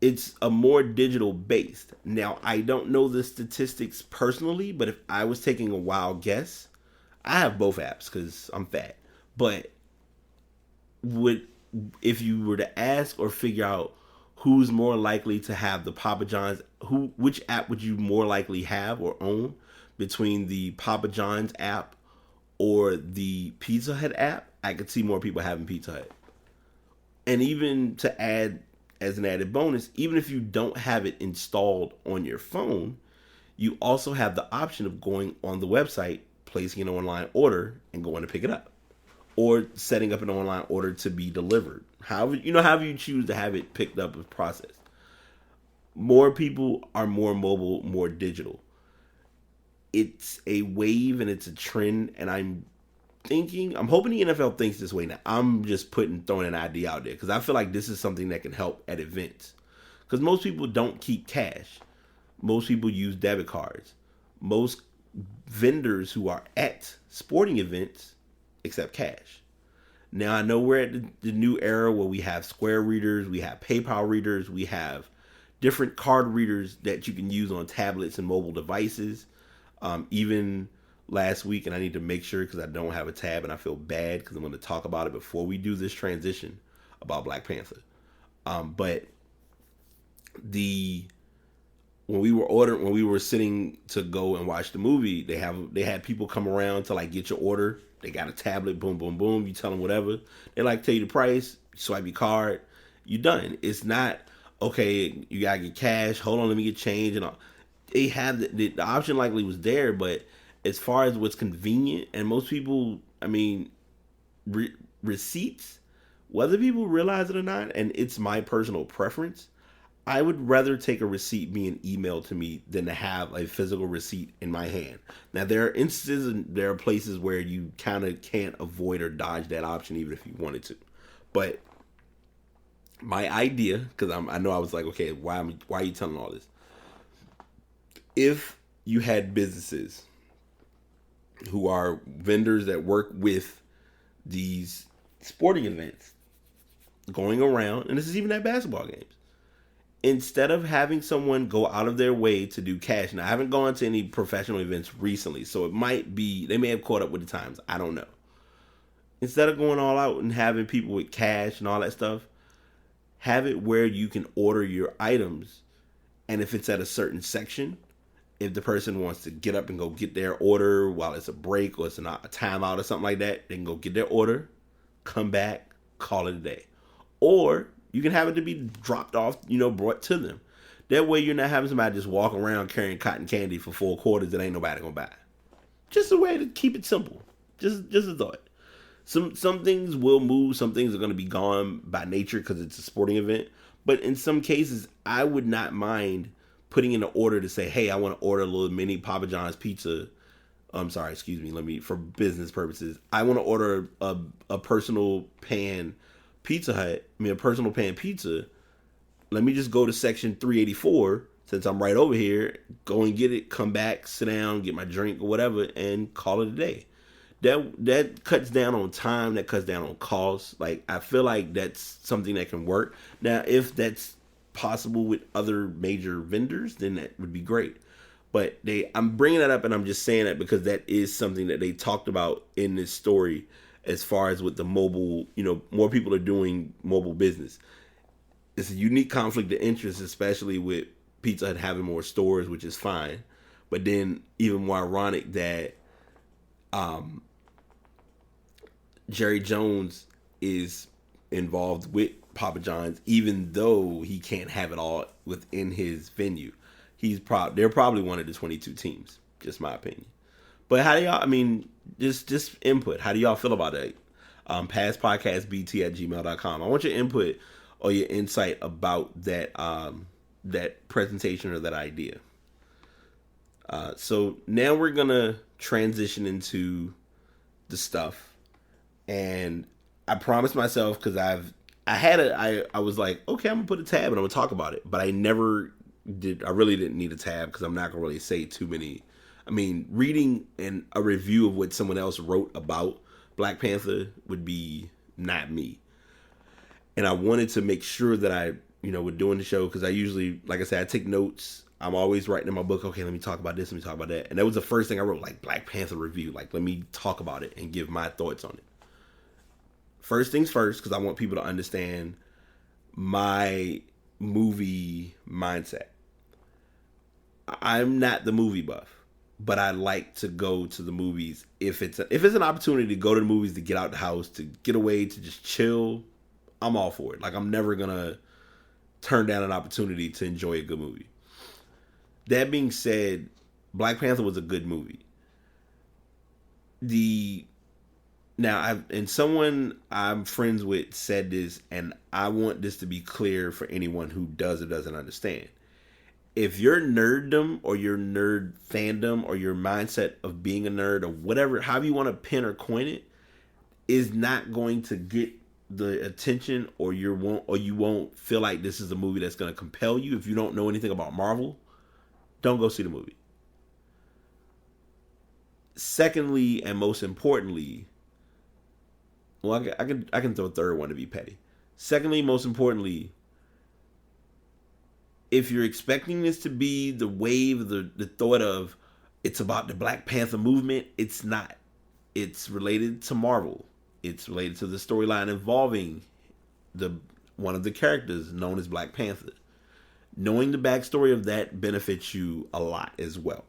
it's a more digital based. Now, I don't know the statistics personally, but if I was taking a wild guess, I have both apps because I'm fat. But would, if you were to ask or figure out who's more likely to have the Papa John's, which app would you more likely have or own between the Papa John's app or the Pizza Hut app? I could see more people having Pizza Hut. And even to add as an added bonus, even if you don't have it installed on your phone, you also have the option of going on the website, placing an online order, and going to pick it up, or setting up an online order to be delivered. However you choose to have it picked up and processed. More people are more mobile, more digital. It's a wave and it's a trend, and I'm hoping the NFL thinks this way now. I'm just throwing an idea out there because I feel like this is something that can help at events. Because most people don't keep cash. Most people use debit cards. Most vendors who are at sporting events accept cash. Now, I know we're at the new era where we have Square readers, we have PayPal readers, we have different card readers that you can use on tablets and mobile devices. Even last week, and I need to make sure because I don't have a tab and I feel bad because I'm going to talk about it before we do this transition about Black Panther. But when we were sitting to go and watch the movie, they had people come around to like get your order. They got a tablet, boom, boom, boom. You tell them whatever. They like tell you the price, you swipe your card, you done. It's not, okay, you gotta get cash, hold on, let me get change and all. They have the option likely was there, but as far as what's convenient, and most people, receipts, whether people realize it or not, and it's my personal preference, I would rather take a receipt being emailed to me than to have a physical receipt in my hand. Now, there are instances and there are places where you kind of can't avoid or dodge that option even if you wanted to. But my idea, because I know I was like, okay, why are you telling all this? If you had businesses who are vendors that work with these sporting events going around, and this is even at basketball games, instead of having someone go out of their way to do cash. Now, I haven't gone to any professional events recently, so it might be, they may have caught up with the times. I don't know. Instead of going all out and having people with cash and all that stuff, have it where you can order your items, and if it's at a certain section, if the person wants to get up and go get their order while it's a break or it's a timeout or something like that, they can go get their order, come back, call it a day. Or you can have it to be dropped off, brought to them. That way you're not having somebody just walk around carrying cotton candy for $4 that ain't nobody gonna buy. Just a way to keep it simple. Just a thought. Some things will move, some things are gonna be gone by nature because it's a sporting event. But in some cases, I would not mind putting in an order to say, hey, I want to order a little mini Papa John's pizza. For business purposes, I want to order a personal pan Pizza Hut, a personal pan pizza. Let me just go to section 384, since I'm right over here, go and get it, come back, sit down, get my drink or whatever, and call it a day. That cuts down on time, that cuts down on costs. Like, I feel like that's something that can work. Now, if that's possible with other major vendors, then that would be great. But I'm bringing that up, and I'm just saying that because that is something that they talked about in this story as far as with the mobile, more people are doing mobile business. It's a unique conflict of interest, especially with Pizza Hut having more stores, which is fine. But then even more ironic that Jerry Jones is involved with Papa John's, even though he can't have it all within his venue. They're probably one of the 22 teams, just my opinion. But how do y'all, just input. How do y'all feel about that? Passpodcastbt@gmail.com. I want your input or your insight about that presentation or that idea. So now we're going to transition into the stuff. And I promised myself, because I was like, okay, I'm going to put a tab and I'm going to talk about it. But I never did. I really didn't need a tab because I'm not going to really say too many. Reading a review of what someone else wrote about Black Panther would be not me. And I wanted to make sure that I, with doing the show, because I usually, like I said, I take notes. I'm always writing in my book, okay, let me talk about this, let me talk about that. And that was the first thing I wrote, like Black Panther review. Like, let me talk about it and give my thoughts on it. first things first, because I want people to understand my movie mindset. I'm not the movie buff, but I like to go to the movies if it's an opportunity to go to the movies, to get out the house, to get away, to just chill. I'm all for it. Like, I'm never gonna turn down an opportunity to enjoy a good movie. That being said, Black Panther was a good movie. Someone I'm friends with said this, and I want this to be clear for anyone who does or doesn't understand. If your nerddom or your nerd fandom or your mindset of being a nerd or whatever, however you want to pin or coin it, is not going to get the attention, or you won't feel like this is a movie that's going to compel you. If you don't know anything about Marvel, don't go see the movie. Secondly, and most importantly, well, I can throw a third one to be petty. Secondly, most importantly, if you're expecting this to be the wave, the thought of it's about the Black Panther movement, it's not. It's related to Marvel. It's related to the storyline involving one of the characters known as Black Panther. Knowing the backstory of that benefits you a lot as well.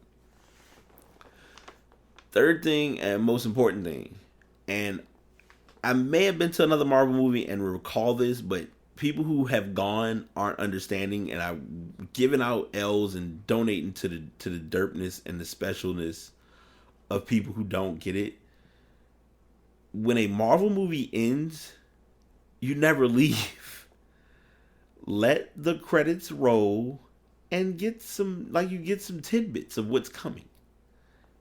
Third thing, and most important thing, and I may have been to another Marvel movie and recall this, but people who have gone aren't understanding, and I'm giving out L's and donating to the derpness and the specialness of people who don't get it. When a Marvel movie ends, you never leave. Let the credits roll and get some tidbits of what's coming.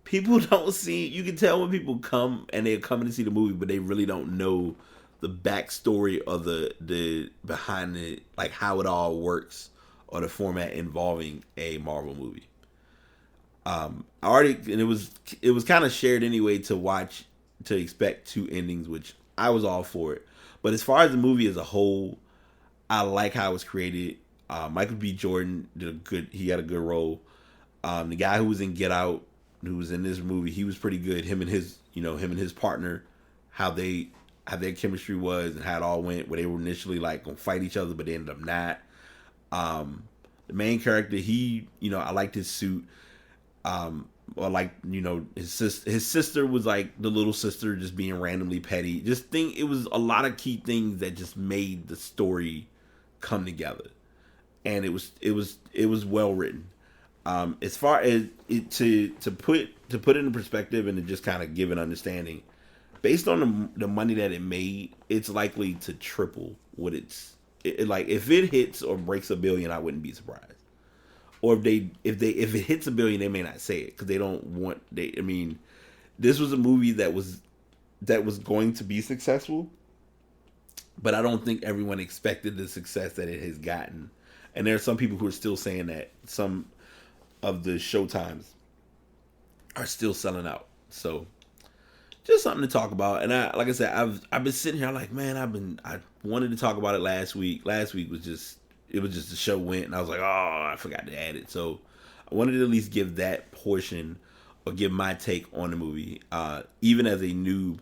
People don't see, you can tell when people come and they're coming to see the movie, but they really don't know the backstory or the behind it, like how it all works, or the format involving a Marvel movie. It was kind of shared anyway to expect two endings, which I was all for it. But as far as the movie as a whole, I like how it was created. Michael B. Jordan he had a good role. The guy who was in Get Out, who was in this movie, he was pretty good. Him and his partner, how their chemistry was and how it all went, where they were initially like gonna fight each other, but they ended up not. The main character, I liked his suit. His sister was like the little sister, just being randomly petty. It was a lot of key things that just made the story come together, and it was well written. As far as it to put it in perspective and to just kind of give an understanding, based on the money that it made, it's likely to triple what like if it hits or breaks $1 billion, I wouldn't be surprised. Or if it hits $1 billion, they may not say it because they don't want. This was a movie that was going to be successful, but I don't think everyone expected the success that it has gotten. And there are some people who are still saying that some of the showtimes are still selling out. So just something to talk about. And like I said, I've been sitting here like, man, I wanted to talk about it last week. Last week was just the show went, and I was like, oh, I forgot to add it. So I wanted to at least give that portion or give my take on the movie, even as a noob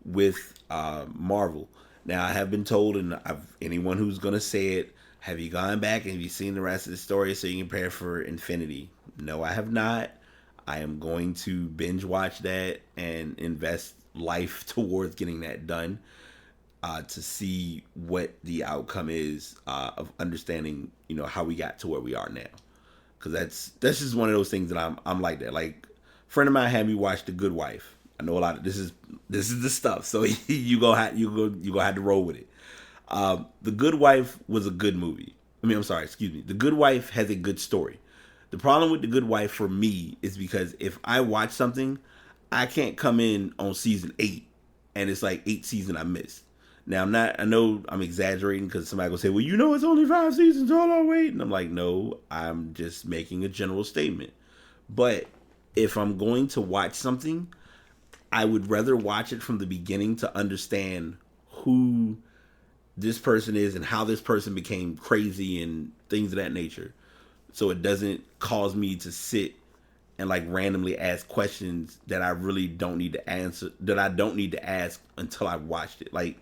with Marvel. Now, I have been told, and anyone who's going to say it, have you gone back and have you seen the rest of the story so you can prepare for Infinity? No, I have not. I am going to binge watch that and invest life towards getting that done, to see what the outcome is of understanding, how we got to where we are now. Because that's just one of those things that I'm like that. Like, a friend of mine had me watch The Good Wife. I know a lot of this is the stuff, so you go have to roll with it. The Good Wife was a good movie. The Good Wife has a good story. The problem with The Good Wife for me is because if I watch something, I can't come in on season 8 and it's like 8 seasons I missed. Now I know I'm exaggerating because somebody will say, well, it's only 5 seasons, all our wait. And I'm like, no, I'm just making a general statement. But if I'm going to watch something, I would rather watch it from the beginning to understand who this person is and how this person became crazy and things of that nature. So it doesn't cause me to sit and like randomly ask questions that I really don't need to answer, that I don't need to ask until I've watched it. Like,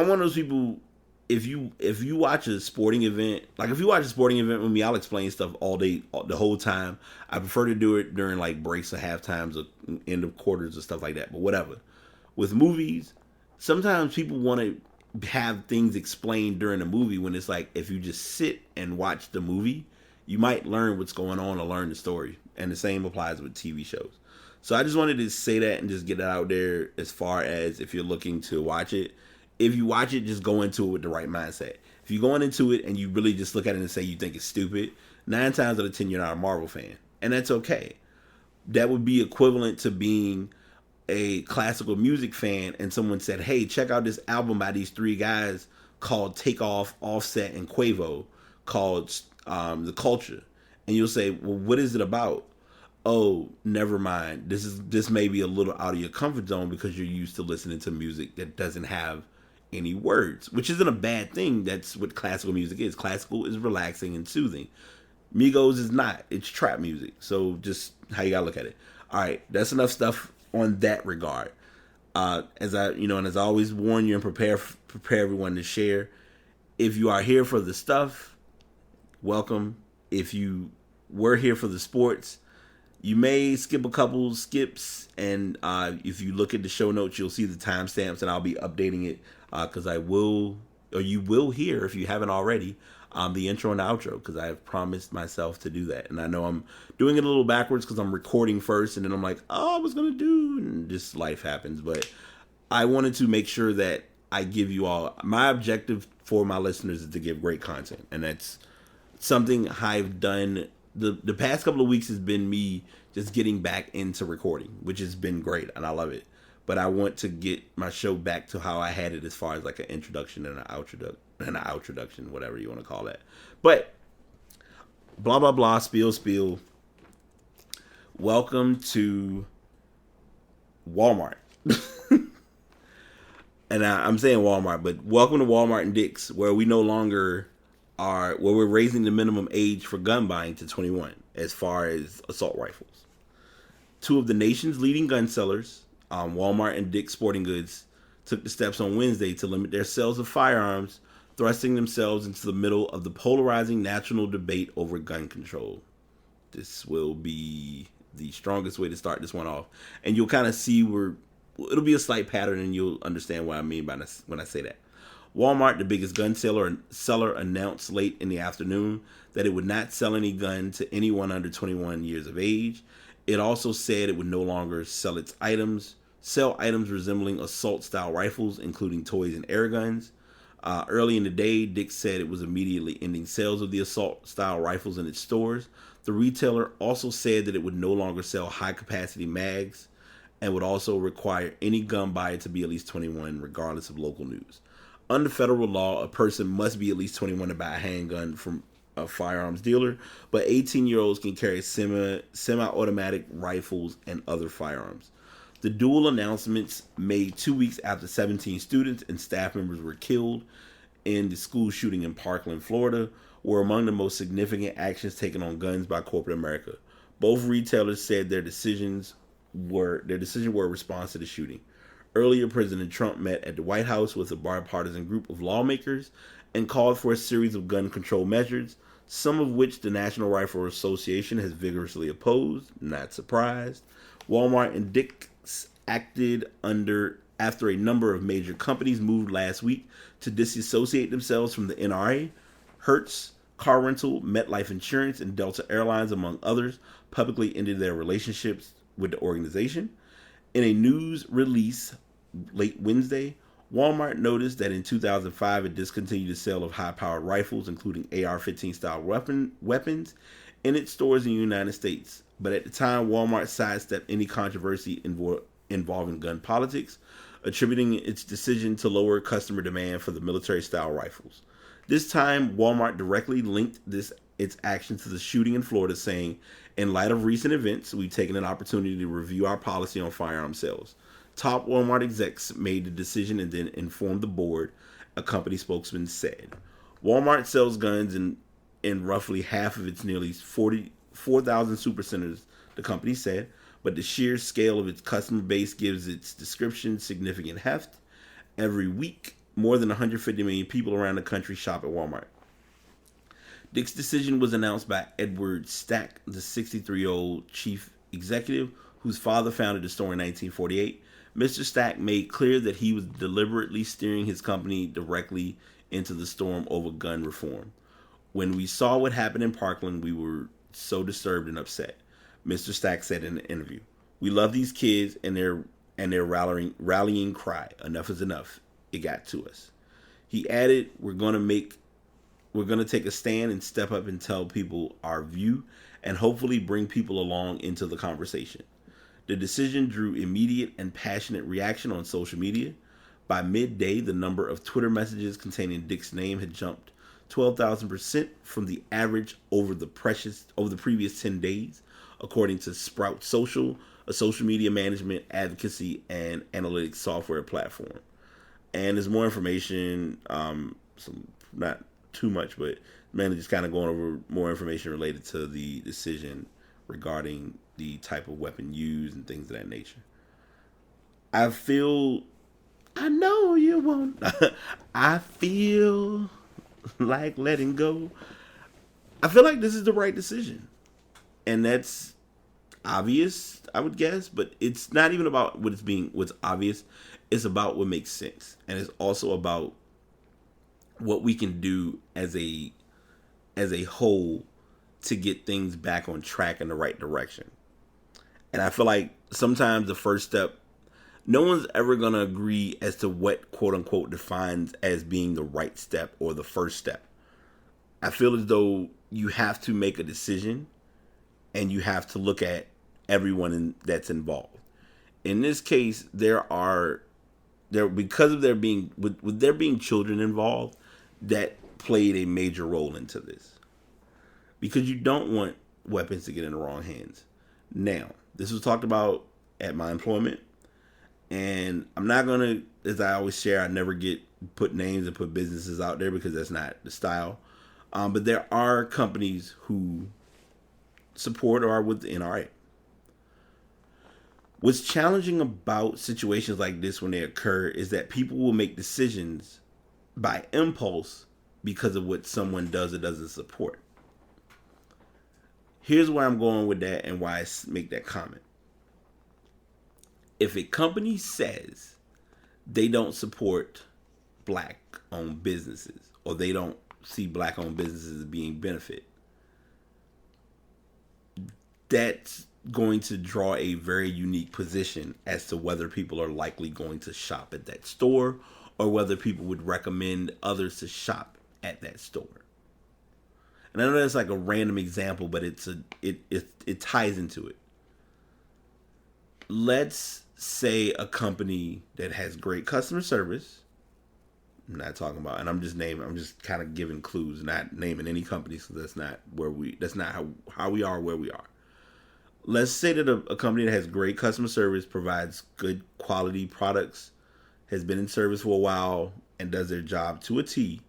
I'm one of those people. If you watch a sporting event, like if you watch a sporting event with me, I'll explain stuff all day, the whole time. I prefer to do it during like breaks or half times or end of quarters or stuff like that. But whatever. With movies, sometimes people want to have things explained during a movie when it's like if you just sit and watch the movie, you might learn what's going on or learn the story. And the same applies with TV shows. So I just wanted to say that and just get it out there as far as if you're looking to watch it. If you watch it, just go into it with the right mindset. If you're going into it and you really just look at it and say you think it's stupid, 9 times out of 10 you're not a Marvel fan. And that's okay. That would be equivalent to being a classical music fan and someone said, hey, check out this album by these 3 guys called Takeoff, Offset, and Quavo called The Culture. And you'll say, well, what is it about? Oh, never mind. This may be a little out of your comfort zone because you're used to listening to music that doesn't have any words, which isn't a bad thing. That's what classical music is. Classical is relaxing and soothing. Migos is not. It's trap music. So just how you gotta look at it. All right, that's enough stuff on that regard. As I always warn you and prepare everyone to share. If you are here for the stuff, welcome. If you were here for the sports, you may skip a couple skips, and if you look at the show notes, you'll see the timestamps, and I'll be updating it because you will hear, if you haven't already, the intro and outro, because I have promised myself to do that. And I know I'm doing it a little backwards because I'm recording first, and then I'm like, oh, I was going to do, and just life happens. But I wanted to make sure that I give you all, my objective for my listeners is to give great content, and that's something I've done. The past couple of weeks has been me just getting back into recording, which has been great, and I love it. But I want to get my show back to how I had it as far as like an introduction and an outroduction, whatever you want to call that. But blah, blah, blah, spiel. Welcome to Walmart. And I'm saying Walmart, but welcome to Walmart and Dick's, where we no longer where we're raising the minimum age for gun buying to 21 as far as assault rifles. 2 of the nation's leading gun sellers, Walmart and Dick's Sporting Goods, took the steps on Wednesday to limit their sales of firearms, thrusting themselves into the middle of the polarizing national debate over gun control. This will be the strongest way to start this one off. And you'll kind of see it'll be a slight pattern, and you'll understand what I mean by when I say that. Walmart, the biggest gun seller, announced late in the afternoon that it would not sell any gun to anyone under 21 years of age. It also said it would no longer sell items resembling assault-style rifles, including toys and air guns. Early in the day, Dick's said it was immediately ending sales of the assault-style rifles in its stores. The retailer also said that it would no longer sell high-capacity mags and would also require any gun buyer to be at least 21, regardless of local news. Under federal law, a person must be at least 21 to buy a handgun from a firearms dealer, but 18-year-olds can carry semi-automatic rifles and other firearms. The dual announcements made 2 weeks after 17 students and staff members were killed in the school shooting in Parkland, Florida, were among the most significant actions taken on guns by corporate America. Both retailers said their decision were a response to the shooting. Earlier, President Trump met at the White House with a bipartisan group of lawmakers and called for a series of gun control measures, some of which the National Rifle Association has vigorously opposed. Not surprised. Walmart and Dick's acted after a number of major companies moved last week to disassociate themselves from the NRA. Hertz, Car Rental, MetLife Insurance, and Delta Airlines, among others, publicly ended their relationships with the organization. In a news release late Wednesday, Walmart noticed that in 2005 it discontinued the sale of high-powered rifles, including AR-15 style weapons, in its stores in the United States. But at the time, Walmart sidestepped any controversy involving gun politics, attributing its decision to lower customer demand for the military-style rifles. This time, Walmart directly linked its action to the shooting in Florida, saying, "In light of recent events, we've taken an opportunity to review our policy on firearm sales." Top Walmart execs made the decision and then informed the board, a company spokesman said. Walmart sells guns in roughly half of its nearly 44,000 supercenters, the company said, but the sheer scale of its customer base gives its description significant heft. Every week, more than 150 million people around the country shop at Walmart. Dick's decision was announced by Edward Stack, the 63-year-old chief executive whose father founded the store in 1948. Mr. Stack made clear that he was deliberately steering his company directly into the storm over gun reform. When we saw what happened in Parkland, we were so disturbed and upset. Mr. Stack said in an interview, "We love these kids and their rallying cry. Enough is enough. It got to us." He added, We're going to take a stand and step up and tell people our view and hopefully bring people along into the conversation." The decision drew immediate and passionate reaction on social media. By midday, the number of Twitter messages containing Dick's name had jumped 12,000% from the average over the previous 10 days, according to Sprout Social, a social media management, advocacy, and analytics software platform. And there's more information, not too much, but mainly just kind of going over more information related to the decision regarding the type of weapon used and things of that nature. I know you won't. I feel like letting go. I feel like this is the right decision. And that's obvious, I would guess, but it's not even about what's obvious. It's about what makes sense. And it's also about what we can do as a whole to get things back on track in the right direction. And I feel like sometimes the first step, no one's ever going to agree as to what quote unquote defines as being the right step or the first step. I feel as though you have to make a decision and you have to look at everyone that's involved. In this case, because of there being children involved, that played a major role into this. Because you don't want weapons to get in the wrong hands. Now, this was talked about at my employment, and I'm not going to, as I always share, I never put names and put businesses out there because that's not the style. But there are companies who support or are with the NRA. What's challenging about situations like this when they occur is that people will make decisions by impulse because of what someone does or doesn't support. Here's where I'm going with that and why I make that comment. If a company says they don't support black-owned businesses or they don't see black-owned businesses as being benefit, that's going to draw a very unique position as to whether people are likely going to shop at that store or whether people would recommend others to shop at that store. And I know that's like a random example, but it ties into it. Let's say a company that has great customer service. I'm not talking about, and I'm just kind of giving clues, not naming any companies, because that's not how we are where we are. Let's say that a company that has great customer service, provides good quality products, has been in service for a while, and does their job to a T,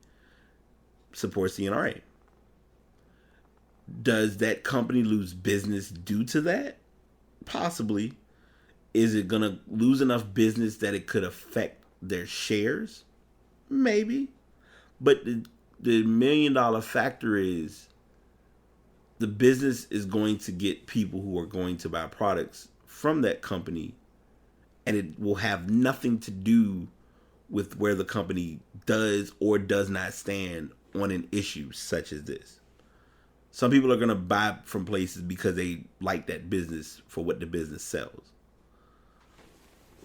supports the NRA. Does that company lose business due to that? Possibly. Is it going to lose enough business that it could affect their shares? Maybe. But the $1 million factor is the business is going to get people who are going to buy products from that company, and it will have nothing to do with where the company does or does not stand on an issue such as this. Some people are going to buy from places because they like that business for what the business sells.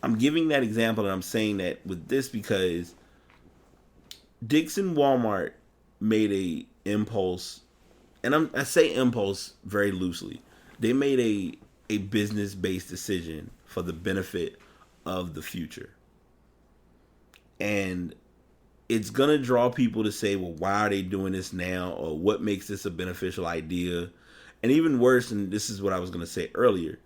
I'm giving that example, and I'm saying that with this because Dick's and Walmart made a impulse, and I say impulse very loosely. They made a business-based decision for the benefit of the future. And it's going to draw people to say, well, why are they doing this now? Or what makes this a beneficial idea? And even worse, and this is what I was going to say earlier,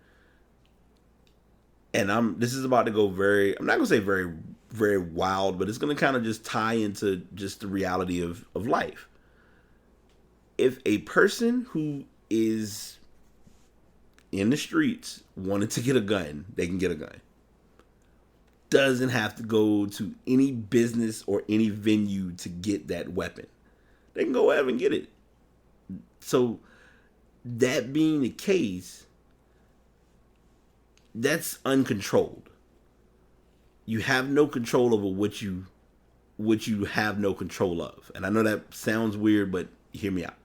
and this is about to go I'm not going to say very, very wild, but it's going to kind of just tie into just the reality of life. If a person who is in the streets wanted to get a gun, they can get a gun. doesn't have to go to any business or any venue to get that weapon. They can go ahead and get it. So that being the case, that's uncontrolled. You have no control over what you have no control of. And I know that sounds weird, but hear me out.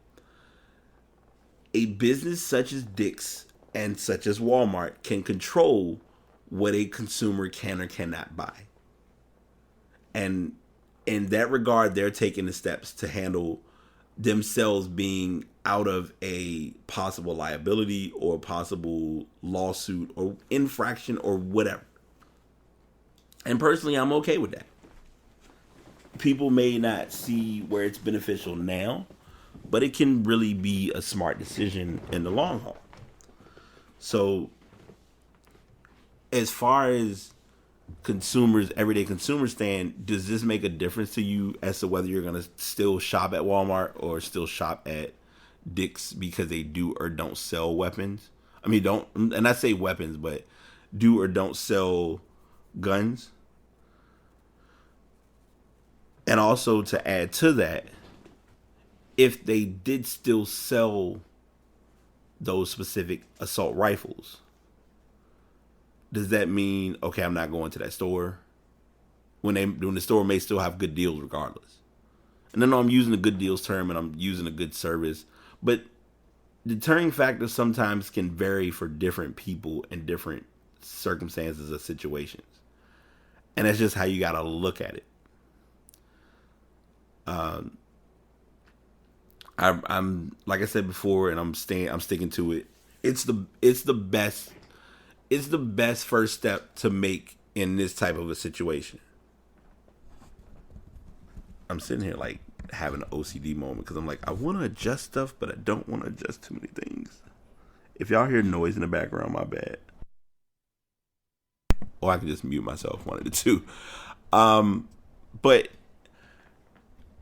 A business such as Dick's and such as Walmart can control what a consumer can or cannot buy. And in that regard, they're taking the steps to handle themselves being out of a possible liability or possible lawsuit or infraction or whatever. And personally, I'm okay with that. People may not see where it's beneficial now, but it can really be a smart decision in the long haul. So, as far as consumers, everyday consumers stand, does this make a difference to you as to whether you're going to still shop at Walmart or still shop at Dick's because they do or don't sell weapons? I mean, don't, and I say weapons, but do or don't sell guns? And also to add to that, if they did still sell those specific assault rifles, does that mean, okay, I'm not going to that store? When the store may still have good deals regardless. And I know I'm using a good deals term and I'm using a good service, but deterring factors sometimes can vary for different people in different circumstances or situations. And that's just how you got to look at it. I'm like I said before, and I'm sticking to it. It's the best first step to make in this type of a situation. I'm sitting here like having an OCD moment because I'm like, I want to adjust stuff, but I don't want to adjust too many things. If y'all hear noise in the background, my bad. Or I can just mute myself, one of the two. But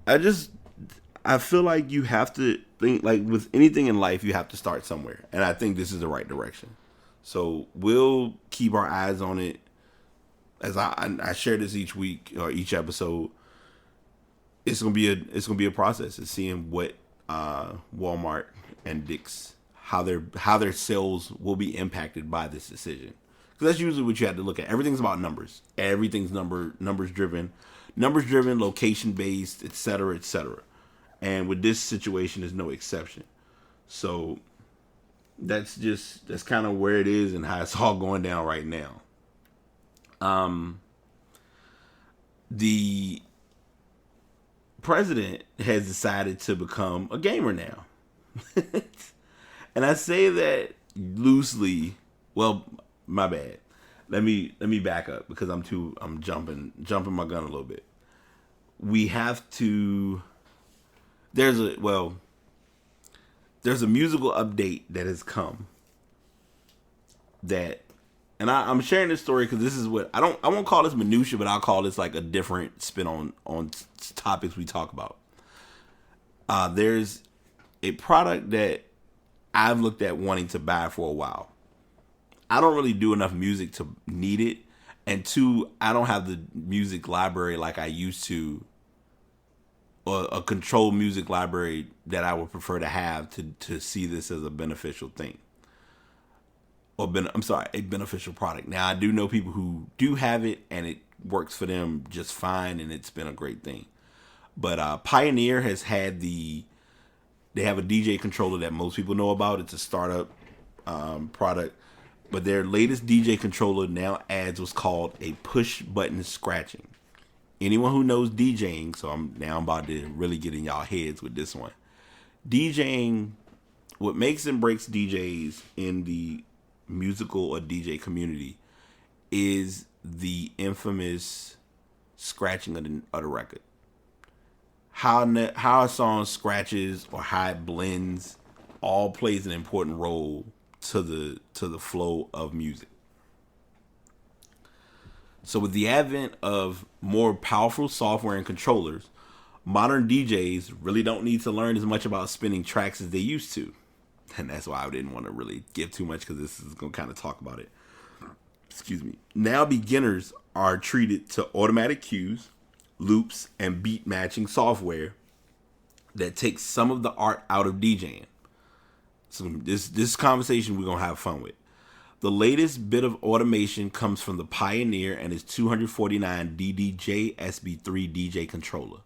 I feel like you have to think, like with anything in life, you have to start somewhere. And I think this is the right direction. So we'll keep our eyes on it. As I share this each week or each episode, it's gonna be a process of seeing what Walmart and Dick's, how their sales will be impacted by this decision. Because that's usually what you have to look at. Everything's about numbers. Everything's numbers driven, location based, etc., etc. And with this situation, there's no exception. So that's kind of where it is and how it's all going down right now. The president has decided to become a gamer now. And I say that loosely. Well, my bad. Let me back up because I'm jumping my gun a little bit. We have to. There's a musical update that has come. That, and I'm sharing this story because this is what I won't call this minutia, but I'll call this like a different spin on topics we talk about. There's a product that I've looked at wanting to buy for a while. I don't really do enough music to need it. And two, I don't have the music library like I used to, or a controlled music library that I would prefer to have to see this as a beneficial thing. A beneficial product. Now, I do know people who do have it and it works for them just fine and it's been a great thing. But Pioneer has had they have a DJ controller that most people know about. It's a startup product. But their latest DJ controller now adds what's called a push button scratching. Anyone who knows DJing, so I'm about to really get in y'all heads with this one. DJing, what makes and breaks DJs in the musical or DJ community is the infamous scratching of the record. How a song scratches or how it blends all plays an important role to the flow of music. So with the advent of more powerful software and controllers, modern DJs really don't need to learn as much about spinning tracks as they used to. And that's why I didn't want to really give too much because this is going to kind of talk about it. excuse me. Now beginners are treated to automatic cues, loops, and beat matching software that takes some of the art out of DJing. So this conversation we're gonna have fun with. The latest bit of automation comes from the Pioneer and its 249 DDJ SB3 DJ controller.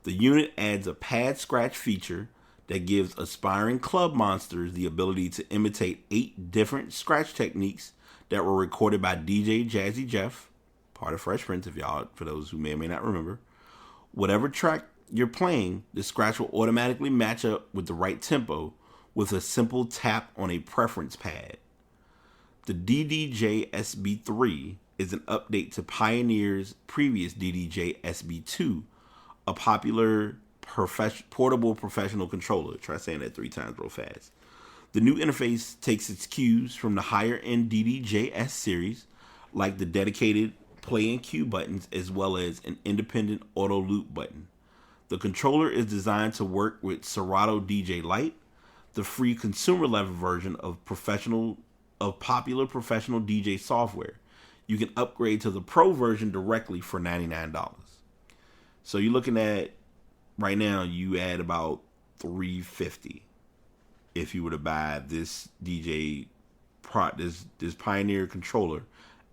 The unit adds a pad scratch feature that gives aspiring club monsters the ability to imitate 8 different scratch techniques that were recorded by DJ Jazzy Jeff, part of Fresh Prince, for those who may or may not remember. Whatever track you're playing, the scratch will automatically match up with the right tempo with a simple tap on a preference pad. The DDJ SB3 is an update to Pioneer's previous DDJ SB2, a popular portable professional controller. Try saying that 3 times real fast. The new interface takes its cues from the higher-end DDJ S series, like the dedicated play and cue buttons, as well as an independent auto loop button. The controller is designed to work with Serato DJ Lite, the free consumer-level version of popular professional DJ software. You can upgrade to the pro version directly for $99. So you're looking at, right now, you add about $350 if you were to buy this this Pioneer controller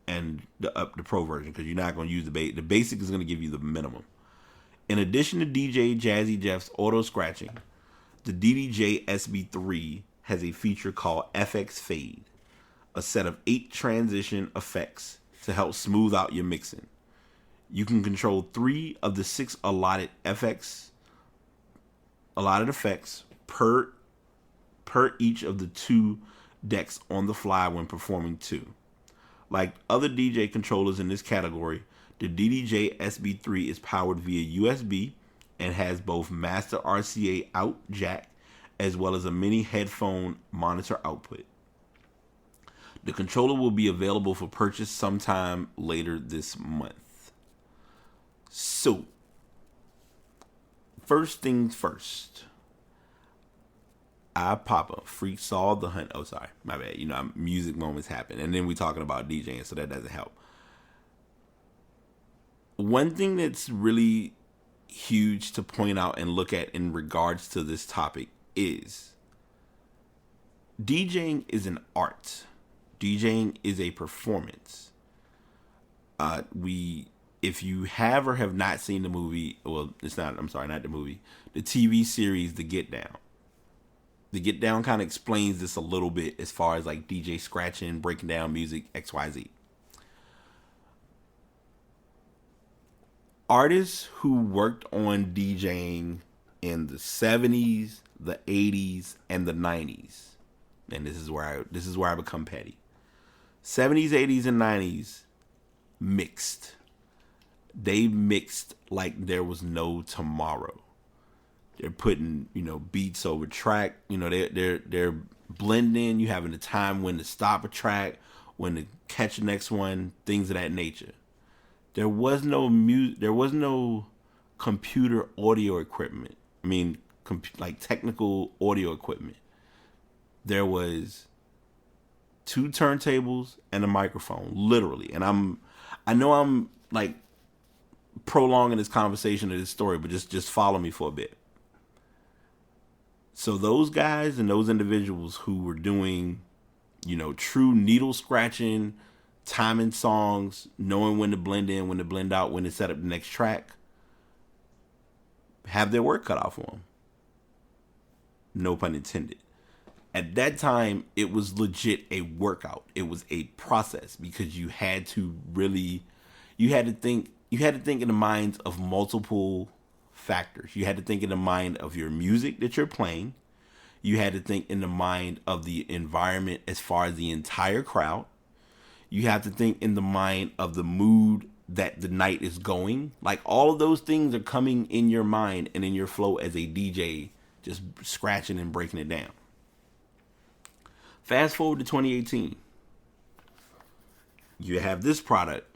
and the pro version, because you're not going to use the basic is going to give you the minimum. In addition to DJ Jazzy Jeff's auto scratching, the DDJ SB3 has a feature called FX Fade, a set of 8 transition effects to help smooth out your mixing. You can control 3 of the 6 allotted effects per each of the 2 decks on the fly when performing 2. Like other DJ controllers in this category, the DDJ SB3 is powered via USB and has both master RCA out jack as well as a mini headphone monitor output. The controller will be available for purchase sometime later this month. So, first things first. Papa Freak saw the hunt. Oh, sorry, my bad. Music moments happen, and then we talking about DJing, so that doesn't help. One thing that's really huge to point out and look at in regards to this topic is DJing is an art. DJing is a performance. If you have or have not seen the movie, not the movie, the TV series, The Get Down. The Get Down kind of explains this a little bit as far as like DJ scratching, breaking down music, XYZ. Artists who worked on DJing in the 70s, the 80s, and the 90s, and this is where I become petty. 70s, 80s, and 90s mixed. They mixed like there was no tomorrow. They're putting, beats over track. They're blending. You having the time when to stop a track, when to catch the next one, things of that nature. There was no there was no computer audio equipment. Like technical audio equipment. There was 2 turntables and a microphone, literally. And I know I'm like prolonging this conversation or this story, but just follow me for a bit. So those guys and those individuals who were doing, true needle scratching, timing songs, knowing when to blend in, when to blend out, when to set up the next track, have their work cut out for them. No pun intended. At that time, it was legit a workout. It was a process because you had to think in the minds of multiple factors. You had to think in the mind of your music that you're playing. You had to think in the mind of the environment as far as the entire crowd. You have to think in the mind of the mood that the night is going. Like all of those things are coming in your mind and in your flow as a DJ, just scratching and breaking it down. Fast forward to 2018. You have this product.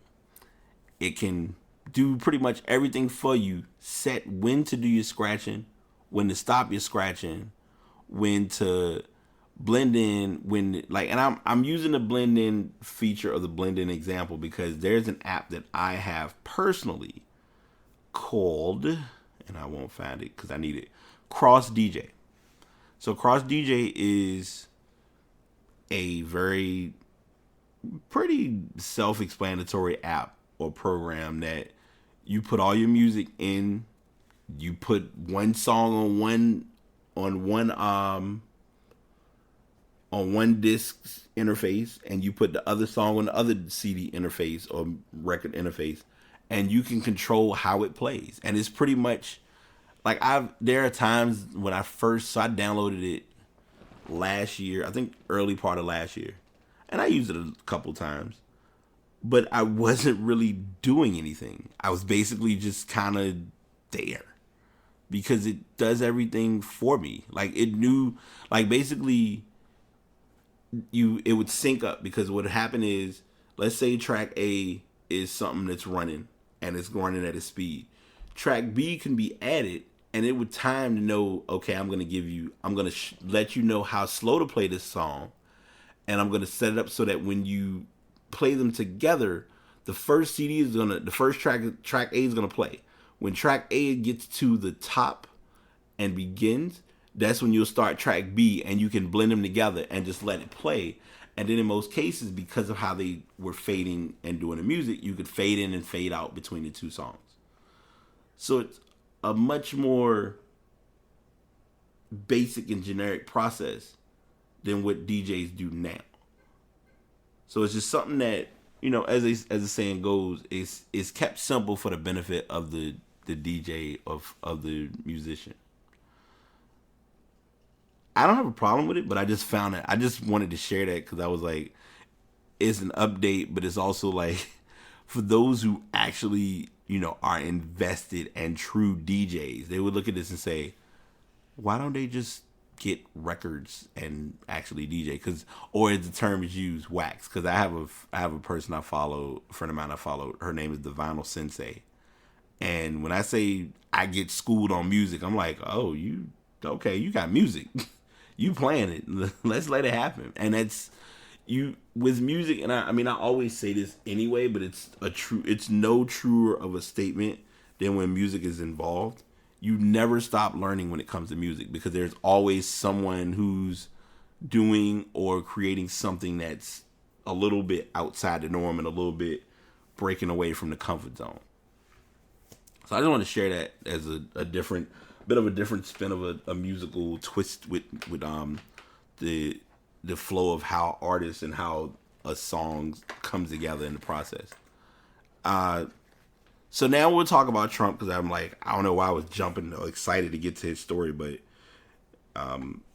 It can do pretty much everything for you. Set when to do your scratching, when to stop your scratching, when to blend in when like, and I'm using the blend in feature of the blend in example because there's an app that I have personally called, and I won't find it because I need it, Cross DJ. So Cross DJ is a very pretty self-explanatory app or program that you put all your music in. You put one song on one disc interface, and you put the other song on the other CD interface or record interface, and you can control how it plays. And it's pretty much like there are times when I downloaded it last year, I think early part of last year, and I used it a couple times, but I wasn't really doing anything. I was basically just kind of there because it does everything for me. Like it knew, like basically it would sync up because what happened is, let's say track A is something that's running and it's running at a speed. Track B can be added and it would time to know, okay, I'm going to let you know how slow to play this song. And I'm going to set it up so that when you play them together, the first track A is going to play. When track A gets to the top and begins, that's when you'll start track B and you can blend them together and just let it play. And then in most cases, because of how they were fading and doing the music, you could fade in and fade out between the two songs. So it's a much more basic and generic process than what DJs do now. So it's just something that, as the saying goes, is kept simple for the benefit of the DJ of the musician. I don't have a problem with it, but I just found it. I just wanted to share that because I was like, it's an update, but it's also like for those who actually, are invested and true DJs, they would look at this and say, why don't they just get records and actually DJ? Or as the term is used, wax. Because I have a person I follow, a friend of mine I follow. Her name is the Vinyl Sensei. And when I say I get schooled on music, I'm like, oh, you got music. You playing it. Let's let it happen. And that's you with music. And I mean, I always say this anyway, but it's no truer of a statement than when music is involved. You never stop learning when it comes to music because there's always someone who's doing or creating something that's a little bit outside the norm and a little bit breaking away from the comfort zone. So I just want to share that as a different spin of a musical twist with the flow of how artists and how a song comes together in the process. So now we'll talk about Trump because I'm like, I don't know why I was jumping excited to get to his story, but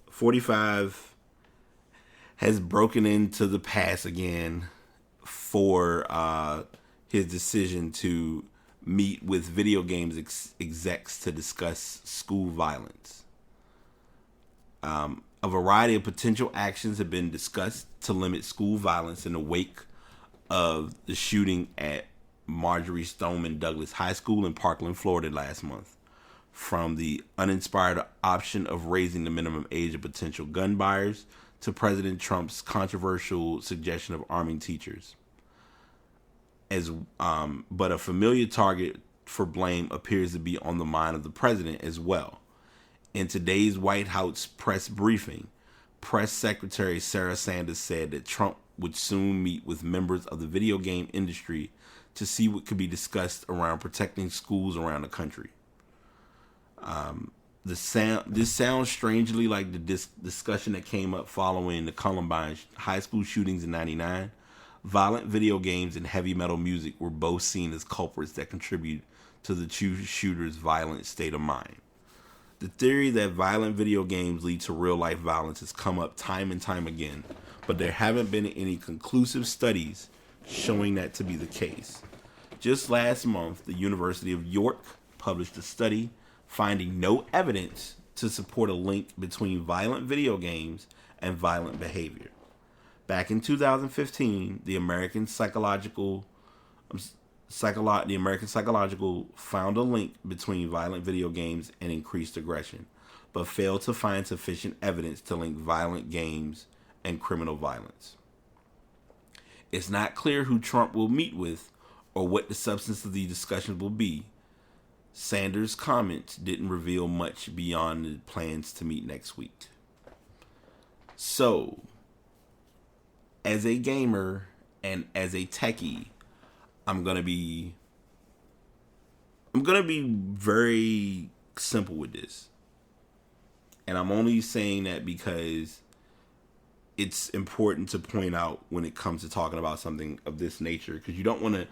45 has broken into the past again for his decision to meet with video games execs to discuss school violence. A variety of potential actions have been discussed to limit school violence in the wake of the shooting at Marjorie Stoneman Douglas High School in Parkland, Florida last month. From the uninspired option of raising the minimum age of potential gun buyers to President Trump's controversial suggestion of arming teachers. But a familiar target for blame appears to be on the mind of the president as well. In today's White House press briefing, Press Secretary Sarah Sanders said that Trump would soon meet with members of the video game industry to see what could be discussed around protecting schools around the country. This sounds strangely like the discussion that came up following the Columbine high school shootings in '99. Violent video games and heavy metal music were both seen as culprits that contribute to the two shooters' violent state of mind. The theory that violent video games lead to real-life violence has come up time and time again, but there haven't been any conclusive studies showing that to be the case. Just last month, the University of York published a study finding no evidence to support a link between violent video games and violent behavior. Back in 2015, the American Psychological found a link between violent video games and increased aggression. but failed to find sufficient evidence to link violent games and criminal violence. It's not clear who Trump will meet with or what the substance of the discussions will be. Sanders' comments didn't reveal much beyond the plans to meet next week. So, as a gamer and as a techie, I'm gonna be very simple with this. And I'm only saying that because it's important to point out when it comes to talking about something of this nature. Because you don't want to...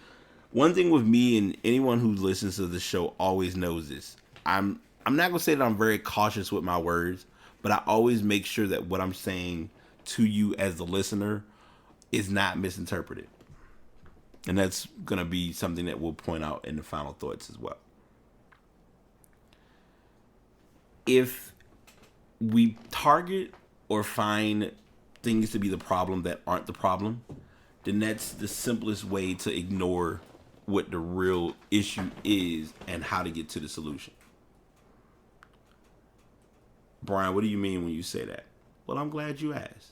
One thing with me, and anyone who listens to the show always knows this. I'm not going to say that I'm very cautious with my words, but I always make sure that what I'm saying to you as the listener is not misinterpreted. And that's going to be something that we'll point out in the final thoughts as well. If we target or find things to be the problem that aren't the problem, then that's the simplest way to ignore what the real issue is and how to get to the solution. Brian, what do you mean when you say that? Well, I'm glad you asked.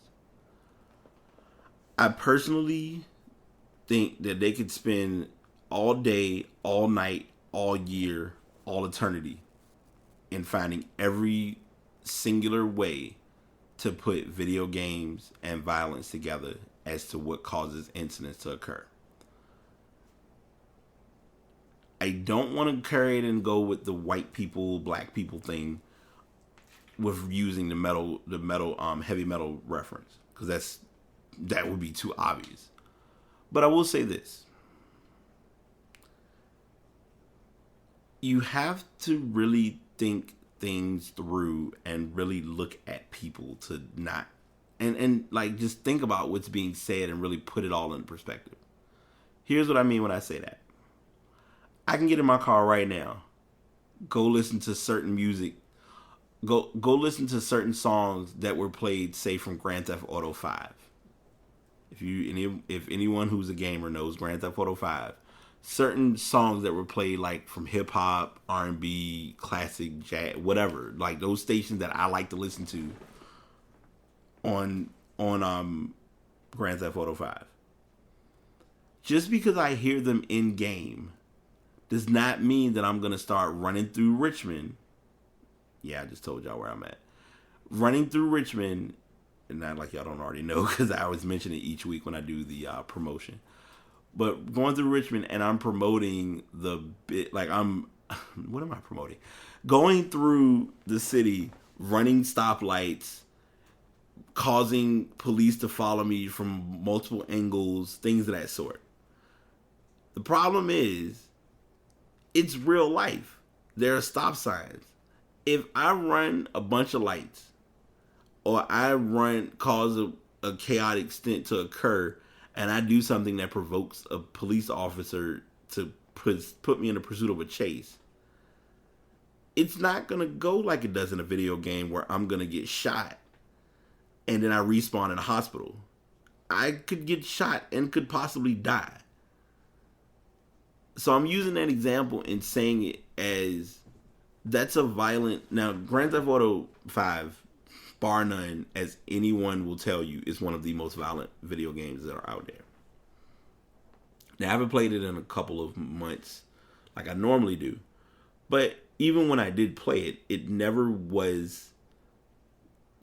I personally think that they could spend all day, all night, all year, all eternity in finding every singular way to put video games and violence together as to what causes incidents to occur. I don't want to carry it and go with the white people, black people thing with using the heavy metal reference, because that would be too obvious. But I will say this. You have to really think things through and really look at people to not and like just think about what's being said and really put it all in perspective. Here's what I mean when I say that. I can get in my car right now, go listen to certain music, go listen to certain songs that were played, say, from Grand Theft Auto 5. If anyone who's a gamer knows Grand Theft Auto 5, certain songs that were played, like from hip hop, R&B, classic, jazz, whatever, like those stations that I like to listen to on Grand Theft Auto 5. Just because I hear them in game does not mean that I'm gonna start running through Richmond. Yeah, I just told y'all where I'm at. Running through Richmond, and not like y'all don't already know because I always mention it each week when I do the promotion. But going through Richmond and I'm promoting the bit, like what am I promoting? Going through the city, running stoplights, causing police to follow me from multiple angles, things of that sort. The problem is, it's real life. There are stop signs. If I run a bunch of lights, or I cause a chaotic stint to occur, and I do something that provokes a police officer to put me in the pursuit of a chase, it's not going to go like it does in a video game where I'm going to get shot and then I respawn in a hospital. I could get shot and could possibly die. So I'm using that example and saying it as that's a violent... Now, Grand Theft Auto 5, bar none, as anyone will tell you, is one of the most violent video games that are out there. Now, I haven't played it in a couple of months like I normally do. But even when I did play it, it never was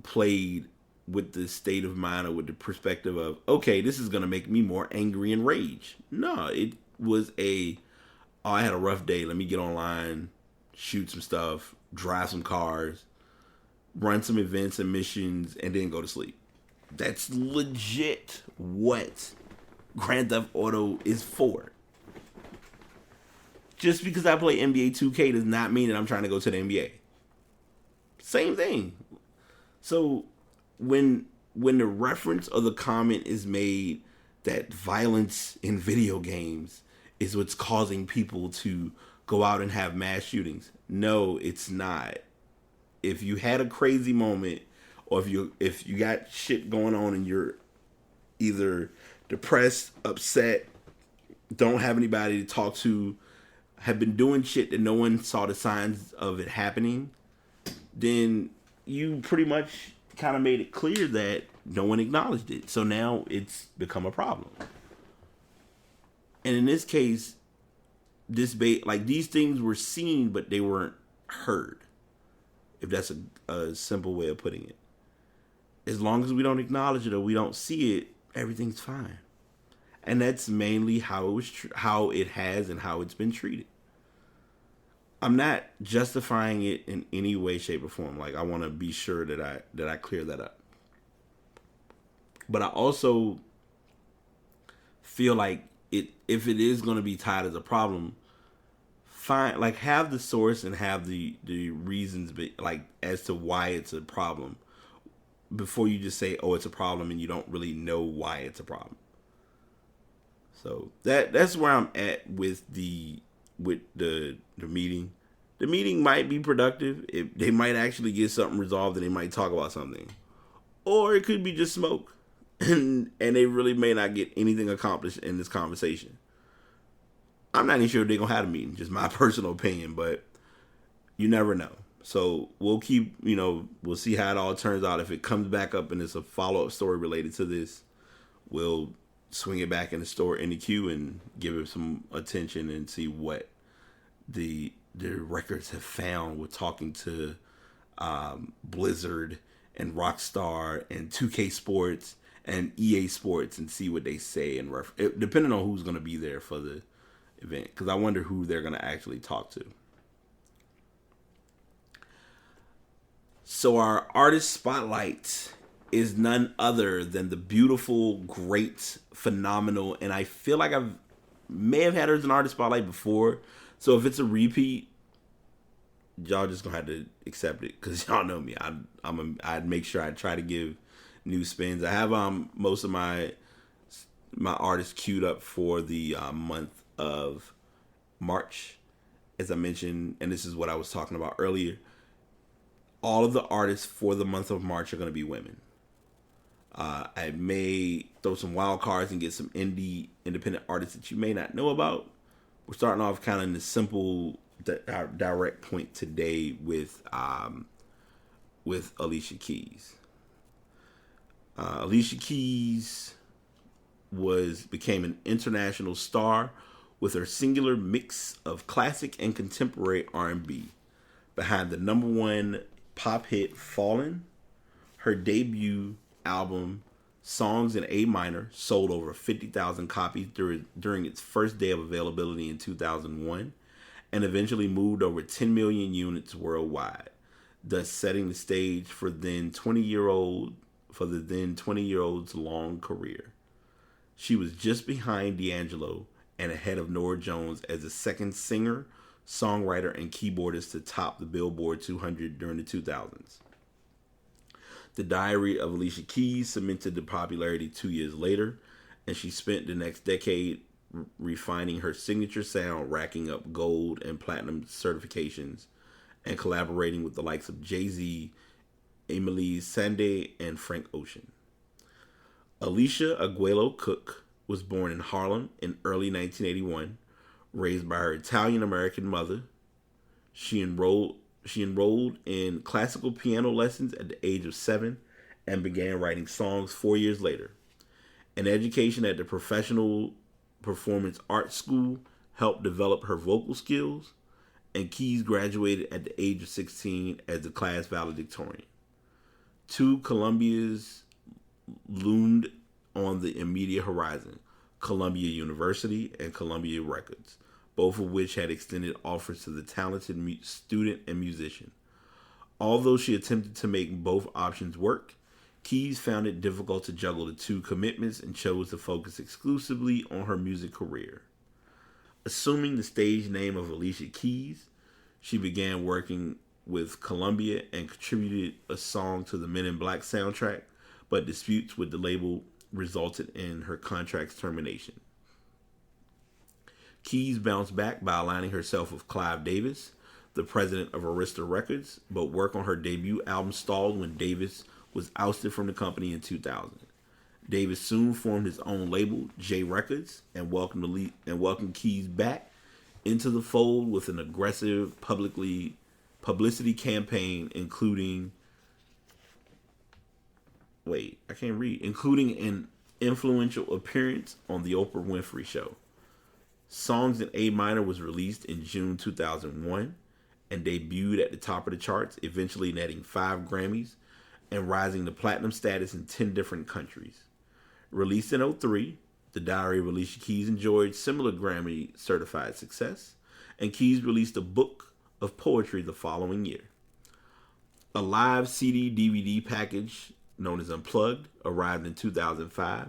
played with the state of mind or with the perspective of, okay, this is going to make me more angry and rage. No, it was I had a rough day. Let me get online, shoot some stuff, drive some cars, run some events and missions, and then go to sleep. That's legit what Grand Theft Auto is for. Just because I play NBA 2K does not mean that I'm trying to go to the NBA. Same thing. So when the reference or the comment is made that violence in video games is what's causing people to go out and have mass shootings, no, it's not. If you had a crazy moment, or if you got shit going on and you're either depressed, upset, don't have anybody to talk to, have been doing shit that no one saw the signs of it happening, then you pretty much kind of made it clear that no one acknowledged it. So now it's become a problem. And in this case, these things were seen, but they weren't heard. If that's a simple way of putting it. As long as we don't acknowledge it or we don't see it, everything's fine. And that's mainly how it has and how it's been treated. I'm not justifying it in any way, shape, or form. Like, I want to be sure that I clear that up. But I also feel like if it is going to be tied as a problem, have the source and have the reasons, as to why it's a problem, before you just say, oh, it's a problem, and you don't really know why it's a problem. So that's where I'm at with the meeting. The meeting might be productive. They might actually get something resolved, and they might talk about something, or it could be just smoke, and they really may not get anything accomplished in this conversation. I'm not even sure if they're gonna have a meeting. Just my personal opinion, but you never know. So we'll keep, we'll see how it all turns out. If it comes back up and it's a follow-up story related to this, we'll swing it back in the queue and give it some attention and see what the records have found with talking to Blizzard and Rockstar and 2K Sports and EA Sports, and see what they say, and depending on who's going to be there for the event, because I wonder who they're going to actually talk to. So our artist spotlight is none other than the beautiful, great, phenomenal, and I feel like I may have had her as an artist spotlight before. So if it's a repeat, y'all just gonna have to accept it, because y'all know me. I'd make sure I try to give new spins. I have most of my artists queued up for the month of March, as I mentioned, and this is what I was talking about earlier. All of the artists for the month of March are going to be women. I may throw some wild cards and get some independent artists that you may not know about. We're starting off kind of in the simple, direct point today with Alicia Keys. Alicia Keys became an international star with her singular mix of classic and contemporary R&B. Behind the number one pop hit Fallen, her debut album Songs in A Minor sold over 50,000 copies during its first day of availability in 2001, and eventually moved over 10 million units worldwide, thus setting the stage for the then 20-year-old's long career. She was just behind D'Angelo and ahead of Norah Jones as the second singer, songwriter, and keyboardist to top the Billboard 200 during the 2000s. The Diary of Alicia Keys cemented the popularity 2 years later, and she spent the next decade refining her signature sound, racking up gold and platinum certifications, and collaborating with the likes of Jay-Z, Emily Sandé, and Frank Ocean. Alicia Aguelo Cook was born in Harlem in early 1981. Raised by her Italian-American mother, she enrolled in classical piano lessons at the age of 7 and began writing songs 4 years later. An education at the Professional Performance Arts School helped develop her vocal skills, and Keys graduated at the age of 16 as the class valedictorian. Two Columbias loomed on the immediate horizon: Columbia University and Columbia Records, both of which had extended offers to the talented student and musician. Although she attempted to make both options work, Keys found it difficult to juggle the two commitments and chose to focus exclusively on her music career. Assuming the stage name of Alicia Keys, she began working with Columbia and contributed a song to the Men in Black soundtrack, but disputes with the label resulted in her contract's termination. Keys bounced back by aligning herself with Clive Davis, the president of Arista Records, but work on her debut album stalled when Davis was ousted from the company in 2000. Davis soon formed his own label, J Records, and welcomed Keys back into the fold with an aggressive, publicly publicity campaign including including an influential appearance on the Oprah Winfrey Show. Songs in A Minor was released in June 2001 and debuted at the top of the charts, eventually netting 5 Grammys and rising to platinum status in 10 different countries. Released in 2003, The Diary of Alicia Keys enjoyed similar Grammy-certified success, and Keys released a book of poetry the following year. A live CD-DVD package known as Unplugged arrived in 2005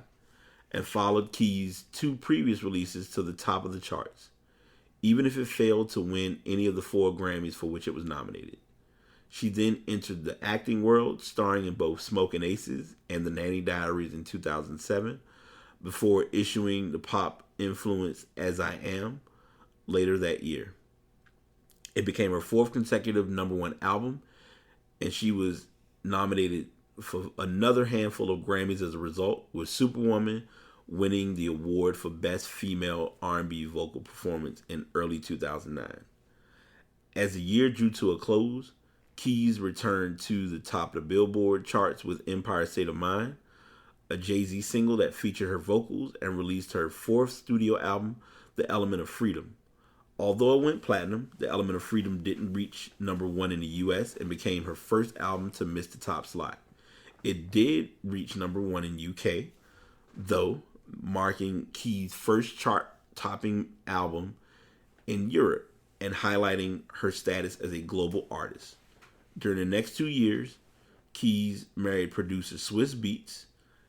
and followed Keys' 2 previous releases to the top of the charts, even if it failed to win any of the 4 Grammys for which it was nominated. She then entered the acting world, starring in both Smokin' Aces and The Nanny Diaries in 2007, before issuing the pop-influenced As I Am later that year. It became her 4th consecutive #1 album, and she was nominated for another handful of Grammys as a result, with Superwoman winning the award for Best Female R&B Vocal Performance in early 2009. As the year drew to a close, Keys returned to the top of the Billboard charts with Empire State of Mind, a Jay-Z single that featured her vocals, and released her 4th studio album, The Element of Freedom. Although it went platinum, The Element of Freedom didn't reach #1 in the US and became her first album to miss the top slot. It did reach #1 in UK, though, marking Keys' first chart-topping album in Europe and highlighting her status as a global artist. During the next 2 years, Keys married producer Swiss Beats,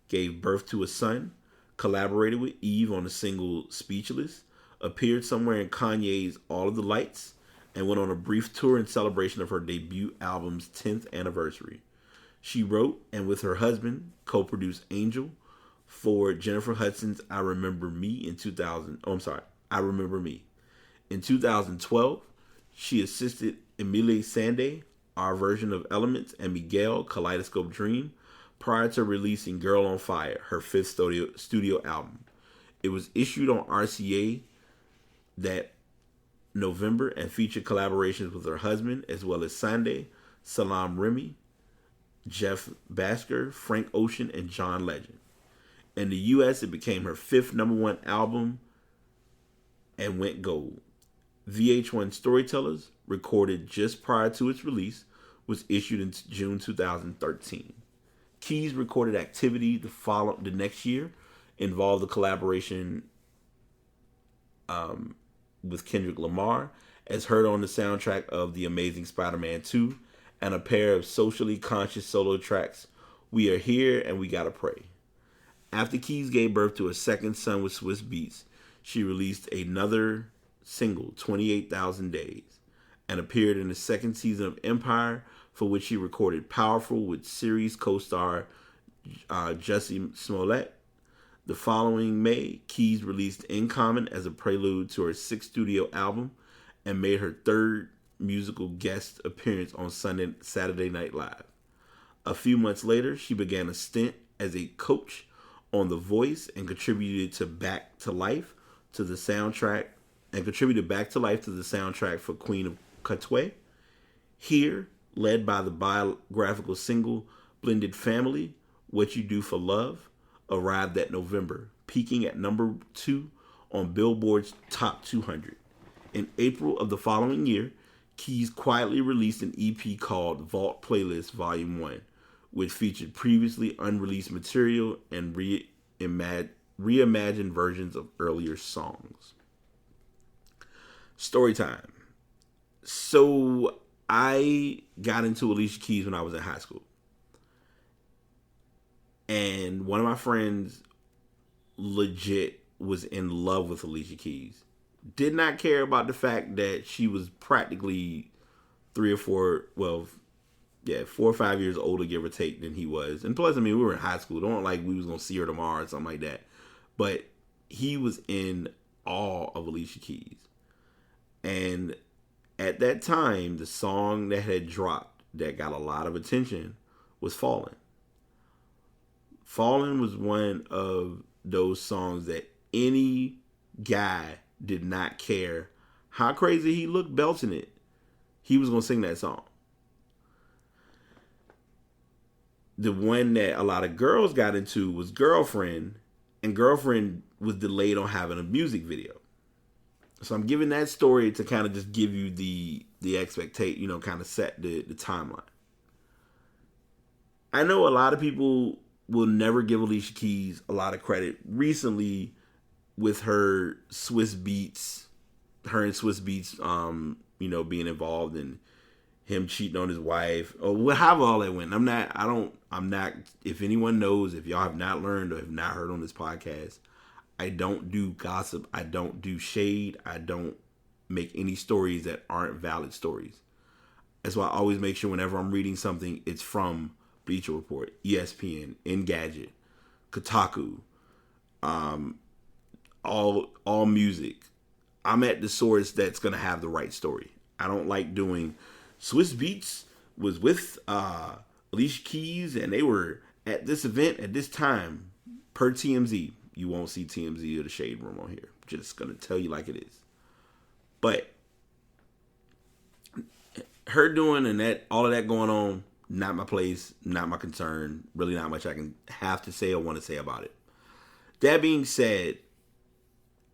gave birth to a son, collaborated with Eve on the single Speechless, appeared somewhere in Kanye's All of the Lights, and went on a brief tour in celebration of her debut album's 10th anniversary. She wrote and with her husband co-produced Angel for Jennifer Hudson's I Remember Me. In 2012, she assisted Emile Sandé, our version of Elements, and Miguel, Kaleidoscope Dream, prior to releasing Girl on Fire, her 5th studio album. It was issued on RCA that November and featured collaborations with her husband, as well as Sandé, Salam Remy, Jeff Basker, Frank Ocean, and John Legend. In the US, it became her 5th #1 album and went gold. VH1 Storytellers, recorded just prior to its release, was issued in June 2013. Keys' recorded activity the next year involved the collaboration with Kendrick Lamar, as heard on the soundtrack of The Amazing Spider-Man 2, and a pair of socially conscious solo tracks, We Are Here and We Gotta Pray. After Keys gave birth to a second son with Swiss Beats, she released another single, 28,000 Days, and appeared in the 2nd season of Empire, for which she recorded Powerful with series co-star Jussie Smollett. The following May, Keys released In Common as a prelude to her 6th studio album and made her 3rd musical guest appearance on Saturday Night Live. A few months later, she began a stint as a coach on The Voice and contributed Back to Life to the soundtrack for Queen of Katwe. Here, led by the biographical single Blended Family, What You Do for Love, arrived that November, peaking at #2 on Billboard's Top 200. In April of the following year, Keys quietly released an EP called Vault Playlist Volume 1, which featured previously unreleased material and reimagined versions of earlier songs. Story time. So I got into Alicia Keys when I was in high school. And one of my friends legit was in love with Alicia Keys. Did not care about the fact that she was practically 4 or 5 years older, give or take, than he was. And plus, we were in high school. Don't like we was going to see her tomorrow or something like that. But he was in awe of Alicia Keys. And at that time, the song that had dropped that got a lot of attention was Fallen. Fallen was one of those songs that any guy did not care how crazy he looked belting it. he was going to sing that song. The one that a lot of girls got into was Girlfriend, and Girlfriend was delayed on having a music video. So I'm giving that story to kind of just give you the expectation, kind of set the timeline. I know a lot of people will never give Alicia Keys a lot of credit. Recently, with her and Swiss Beats, being involved in him cheating on his wife, or however all that went. I'm not, if anyone knows, if y'all have not learned or have not heard on this podcast, I don't do gossip. I don't do shade. I don't make any stories that aren't valid stories. That's why I always make sure whenever I'm reading something, it's from Bleacher Report, ESPN, Engadget, Kotaku, all music. I'm at the source that's going to have the right story. I don't like doing Swiss Beats was with Alicia Keys and they were at this event at this time per TMZ. You won't see TMZ or the Shade Room on here. Just going to tell you like it is. But her doing and that all of that going on, not my place, not my concern. Really not much I can have to say or want to say about it. That being said,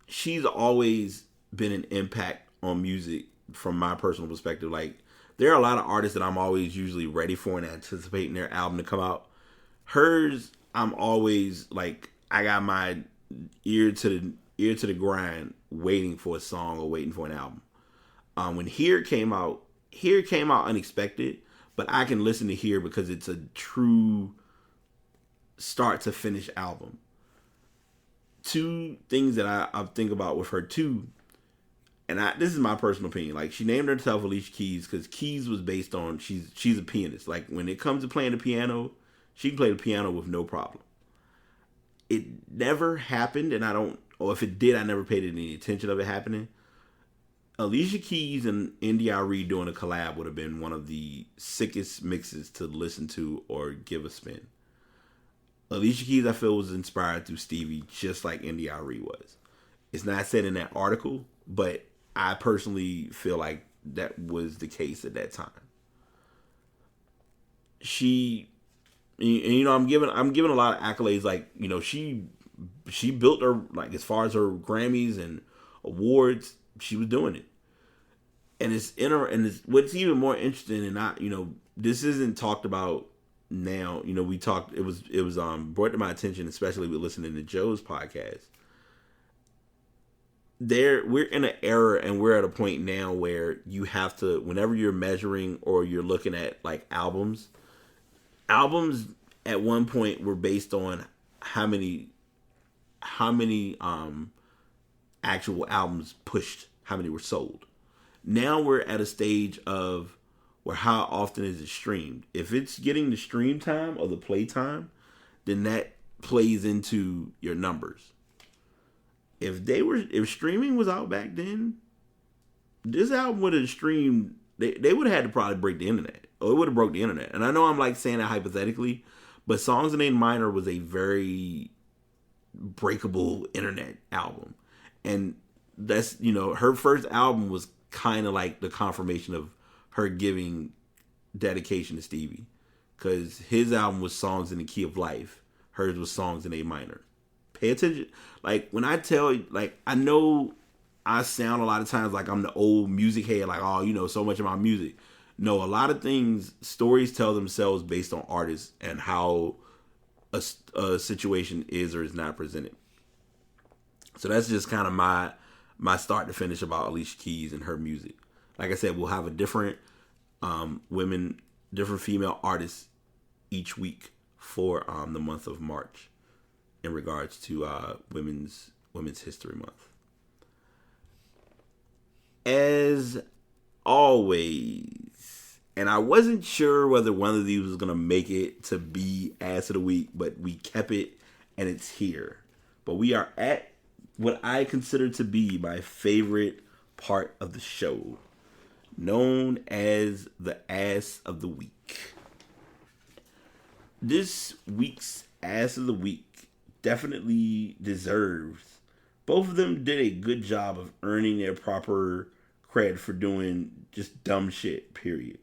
she's always been an impact on music from my personal perspective. Like, there are a lot of artists that I'm always usually ready for and anticipating their album to come out. Hers, I'm always like, I got my ear to the grind, waiting for a song or waiting for an album. When Here came out unexpected, but I can listen to Here because it's a true start to finish album. Two things that I think about with her too, and this is my personal opinion. Like, she named herself Alicia Keys because Keys was based on she's a pianist. Like, when it comes to playing the piano, she can play the piano with no problem. It never happened, and or if it did, I never paid any attention of it happening. Alicia Keys and NDRE doing a collab would have been one of the sickest mixes to listen to or give a spin. Alicia Keys, I feel, was inspired through Stevie, just like NDRE was. It's not said in that article, but I personally feel like that was the case at that time. I'm giving a lot of accolades. Like, she built her, like, as far as her Grammys and awards, she was doing it. And what's even more interesting, and this isn't talked about now. We talked, it was brought to my attention, especially with listening to Joe's podcast. We're in an era and we're at a point now where you have to, whenever you're measuring or you're looking at like albums at one point were based on how many actual albums pushed, how many were sold. Now we're at a stage of where how often is it streamed. If it's getting the stream time or the play time, then that plays into your numbers. If streaming was out back then, this album would have streamed. They would have had to probably break the internet, or it would have broke the internet. And I know I'm like saying that hypothetically, but Songs in A Minor was a very breakable internet album, and that's her first album was kind of like the confirmation of her giving dedication to Stevie, because his album was Songs in the Key of Life, hers was Songs in A Minor. Pay attention. Like, when I tell you, like, I know I sound a lot of times like I'm the old music head, like, so much about music. No, a lot of things, stories tell themselves based on artists and how a situation is or is not presented. So that's just kind of my start to finish about Alicia Keys and her music. Like I said, we'll have a different different female artists each week for the month of March in regards to Women's History Month. As always, and I wasn't sure whether one of these was going to make it to be Ass of the Week, but we kept it and it's here. But we are at what I consider to be my favorite part of the show, known as the Ass of the Week. This week's Ass of the Week definitely deserves. Both of them did a good job of earning their proper cred for doing just dumb shit, period.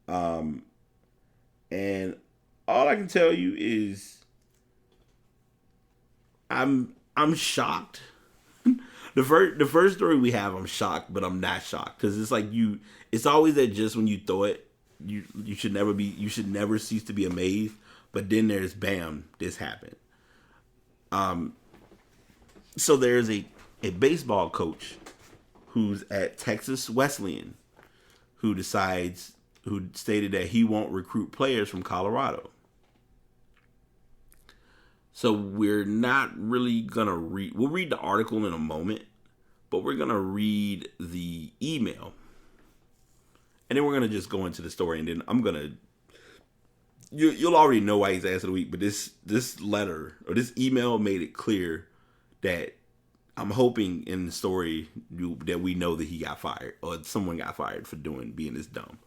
And all I can tell you is I'm shocked. The first story we have, I'm shocked, but I'm not shocked because it's like it's always that just when you throw it, you should never cease to be amazed. But then there's bam, this happened. So there's a baseball coach who's at Texas Wesleyan who stated that he won't recruit players from Colorado. So we're not really going to read... We'll read the article in a moment, but we're going to read the email. And then we're going to just go into the story, and then I'm going to... You'll already know why he's asked of the week, but this letter, or this email made it clear that I'm hoping in the story that we know that he got fired, or someone got fired for being this dumb.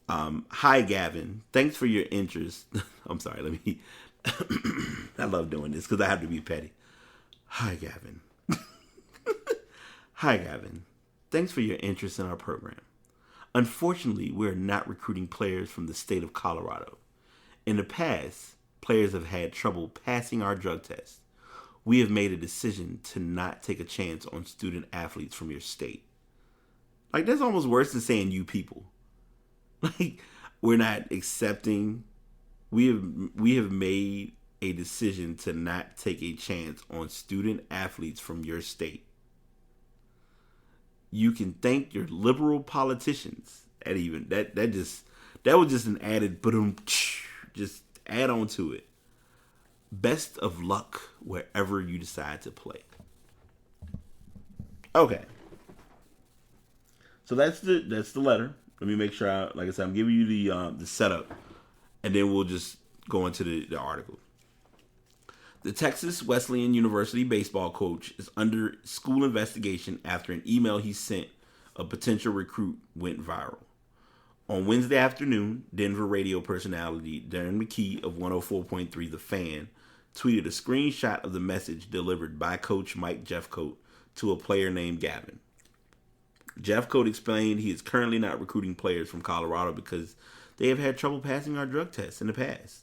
Hi, Gavin. Thanks for your interest. I'm sorry, let me... I love doing this because I have to be petty. Hi, Gavin. Hi, Gavin. Thanks for your interest in our program. Unfortunately, we're not recruiting players from the state of Colorado. In the past, players have had trouble passing our drug test. We have made a decision to not take a chance on student athletes from your state. Like, that's almost worse than saying you people. Like, we're not accepting... We have made a decision to not take a chance on student athletes from your state. You can thank your liberal politicians. That was just an added just add on to it. Best of luck wherever you decide to play. Okay. So that's the letter. Let me make sure I'm giving you the setup. And then we'll just go into the article. The Texas Wesleyan University baseball coach is under school investigation after an email he sent a potential recruit went viral. On Wednesday afternoon, Denver radio personality Darren McKee of 104.3 The Fan tweeted a screenshot of the message delivered by Coach Mike Jeffcoat to a player named Gavin. Jeffcoat explained he is currently not recruiting players from Colorado because they have had trouble passing our drug tests in the past.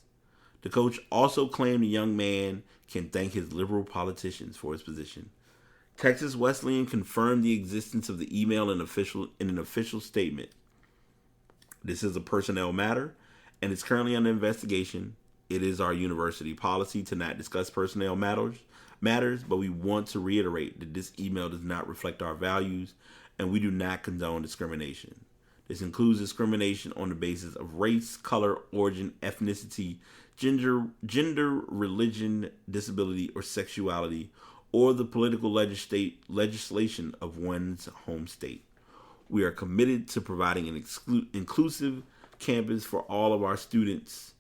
The coach also claimed the young man can thank his liberal politicians for his position. Texas Wesleyan confirmed the existence of the email in an official statement. This is a personnel matter, and it's currently under investigation. It is our university policy to not discuss personnel matters, but we want to reiterate that this email does not reflect our values, and we do not condone discrimination. This includes discrimination on the basis of race, color, origin, ethnicity, gender, religion, disability, or sexuality, or the political legislation of one's home state. We are committed to providing an inclusive campus for all of our students,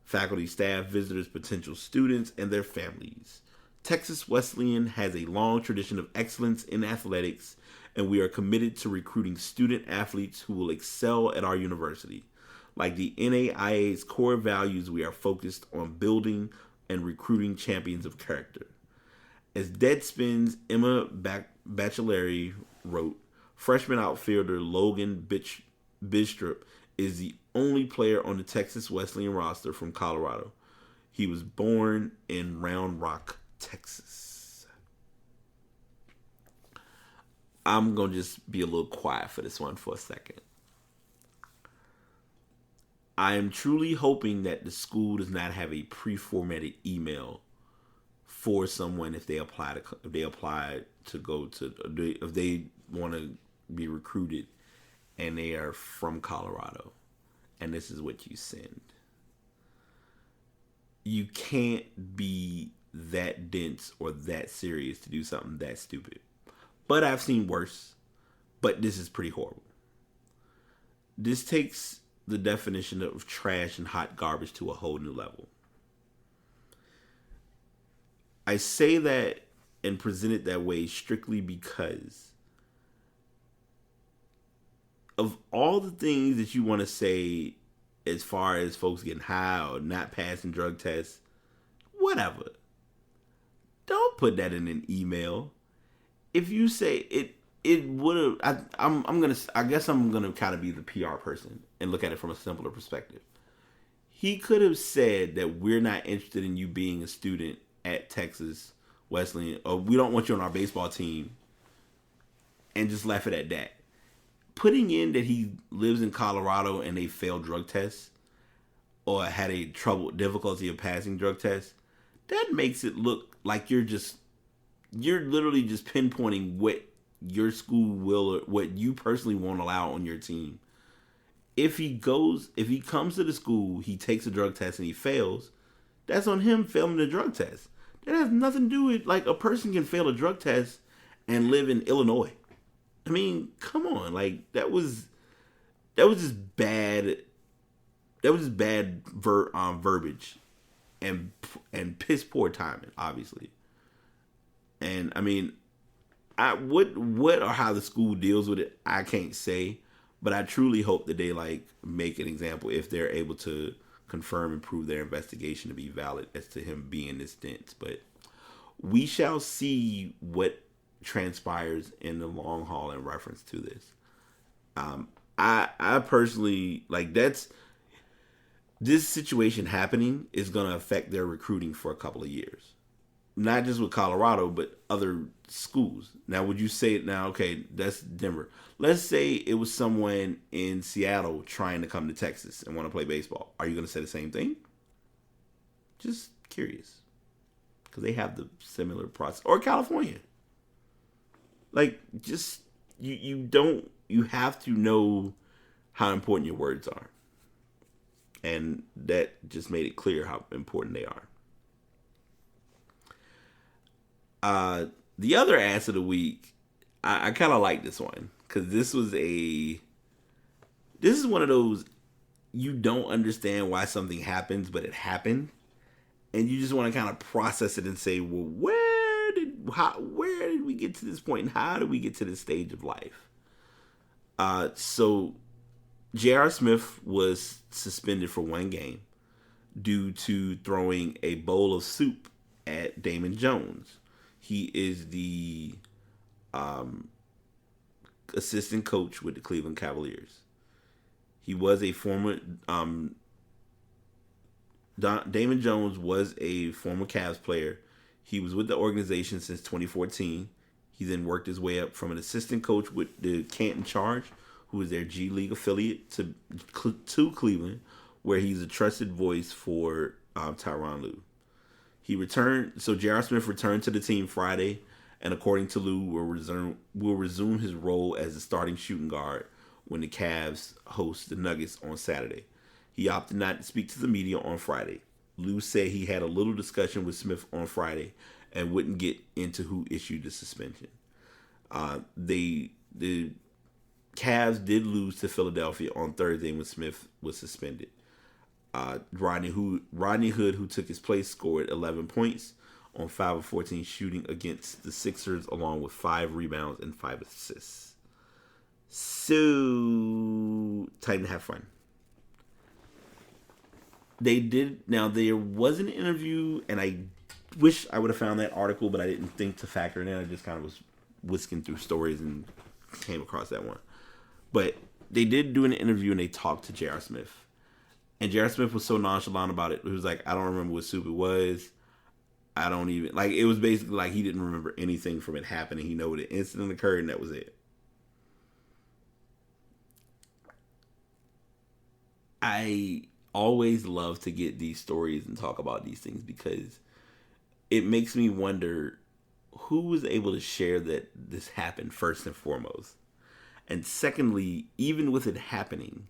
faculty, staff, visitors, potential students, and their families. Texas Wesleyan has a long tradition of excellence in athletics, and we are committed to recruiting student athletes who will excel at our university. Like the NAIA's core values, we are focused on building and recruiting champions of character. As Deadspin's Emma Bachelleri wrote, freshman outfielder Logan Bistrup is the only player on the Texas Wesleyan roster from Colorado. He was born in Round Rock, Texas. I'm going to just be a little quiet for this one for a second. I am truly hoping that the school does not have a pre-formatted email for someone if they apply if they want to be recruited and they are from Colorado and this is what you send. You can't be that dense or that serious to do something that stupid. But I've seen worse. But this is pretty horrible. This takes the definition of trash and hot garbage to a whole new level. I say that and present it that way strictly because of all the things that you want to say as far as folks getting high or not passing drug tests, whatever. Don't put that in an email. If you say it, it would have. I guess I'm gonna kind of be the PR person and look at it from a simpler perspective. He could have said that we're not interested in you being a student at Texas Wesleyan, or we don't want you on our baseball team, and just left it at that. Putting in that he lives in Colorado and they failed drug tests or had a difficulty of passing drug tests, that makes it look like you're literally just pinpointing what your school will or what you personally won't allow on your team. If he comes to the school, he takes a drug test and he fails, that's on him failing the drug test. That has nothing to do with, like, a person can fail a drug test and live in Illinois. I mean, come on, like, that was just bad. That was just bad verbiage and piss poor timing, obviously. And I mean, what or how the school deals with it, I can't say, but I truly hope that they, like, make an example if they're able to confirm and prove their investigation to be valid as to him being this dense. But we shall see what transpires in the long haul in reference to this. I personally, like, this situation happening is going to affect their recruiting for a couple of years. Not just with Colorado, but other schools. Now, would you say, now, okay, that's Denver. Let's say it was someone in Seattle trying to come to Texas and want to play baseball. Are you going to say the same thing? Just curious. Because they have the similar process. Or California. Like, just, you have to know how important your words are. And that just made it clear how important they are. The other ass of the week, I kind of like this one. Because this is one of those, you don't understand why something happens, but it happened. And you just want to kind of process it and say, well, where did we get to this point? And how did we get to this stage of life? So J.R. Smith was suspended for one game due to throwing a bowl of soup at Damon Jones. He is the assistant coach with the Cleveland Cavaliers. He was a former Damon Jones was a former Cavs player. He was with the organization since 2014. He then worked his way up from an assistant coach with the Canton Charge, who is their G League affiliate, to Cleveland, where he's a trusted voice for Tyronn Lue. He returned, so J.R. Smith returned to the team Friday, and according to Lue, will resume his role as the starting shooting guard when the Cavs host the Nuggets on Saturday. He opted not to speak to the media on Friday. Lue said he had a little discussion with Smith on Friday and wouldn't get into who issued the suspension. The Cavs did lose to Philadelphia on Thursday when Smith was suspended. Rodney Hood, who took his place, scored 11 points on 5 of 14 shooting against the Sixers, along with 5 rebounds and 5 assists. So, time to have fun. There was an interview, and I wish I would have found that article, but I didn't think to factor it in. I just kind of was whisking through stories and came across that one. But they did do an interview, and they talked to J.R. Smith. And J.R. Smith was so nonchalant about it. He was like, I don't remember what soup it was. I don't even, like, it was basically like he didn't remember anything from it happening. He knew the incident occurred, and that was it. I always love to get these stories and talk about these things because it makes me wonder who was able to share that this happened first and foremost. And secondly, even with it happening,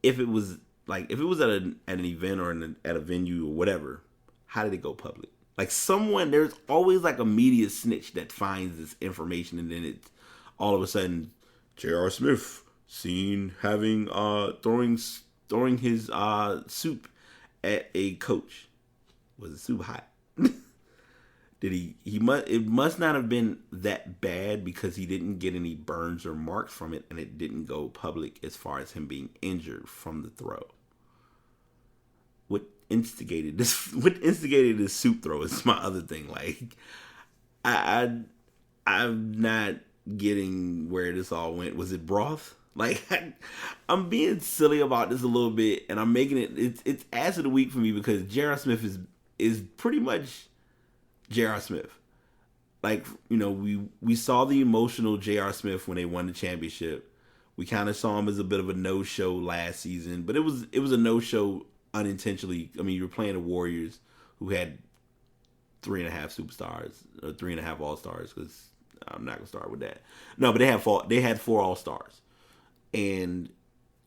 if it was at an event or at a venue or whatever, how did it go public? Like, there's always like a media snitch that finds this information, and then it's all of a sudden J.R. Smith seen having throwing his soup at a coach. Was the soup hot? It must not have been that bad because he didn't get any burns or marks from it, and it didn't go public as far as him being injured from the throw. What instigated this soup throw is my other thing. Like, I I'm not getting where this all went. Was it broth? Like, I'm being silly about this a little bit, and I'm making it's ass of the week for me because J.R. Smith is pretty much J.R. Smith. Like, we saw the emotional J.R. Smith when they won the championship. We kind of saw him as a bit of a no-show last season, but it was a no-show unintentionally. I mean, you were playing the Warriors, who had 3.5 superstars or 3.5 all-stars, because I'm not gonna start with that. No, but they had 4 all-stars, and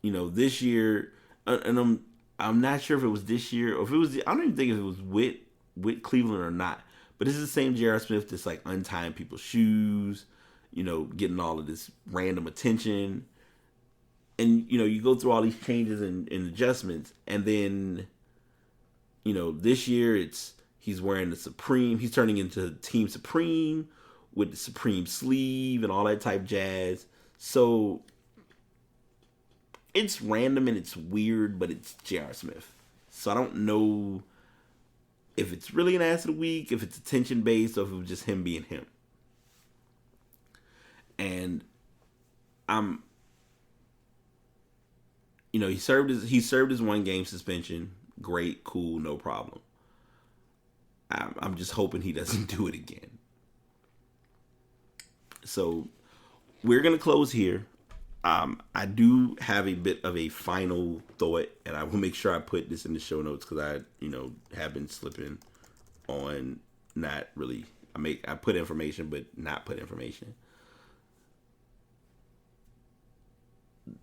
this year, and I'm not sure if it was this year or if it was. I don't even think if it was with Cleveland or not. But this is the same J.R. Smith that's like untying people's shoes, getting all of this random attention. And, you go through all these changes and adjustments. And then, this year he's wearing the Supreme. He's turning into Team Supreme with the Supreme sleeve and all that type jazz. So it's random and it's weird, but it's J.R. Smith. So I don't know if it's really an ass of the week, if it's attention based, or if it was just him being him. And he served his 1 game suspension. Great, cool, no problem. I'm just hoping he doesn't do it again. So we're gonna close here. I do have a bit of a final thought, and I will make sure I put this in the show notes because I, have been slipping on not really. I put information, but not put information.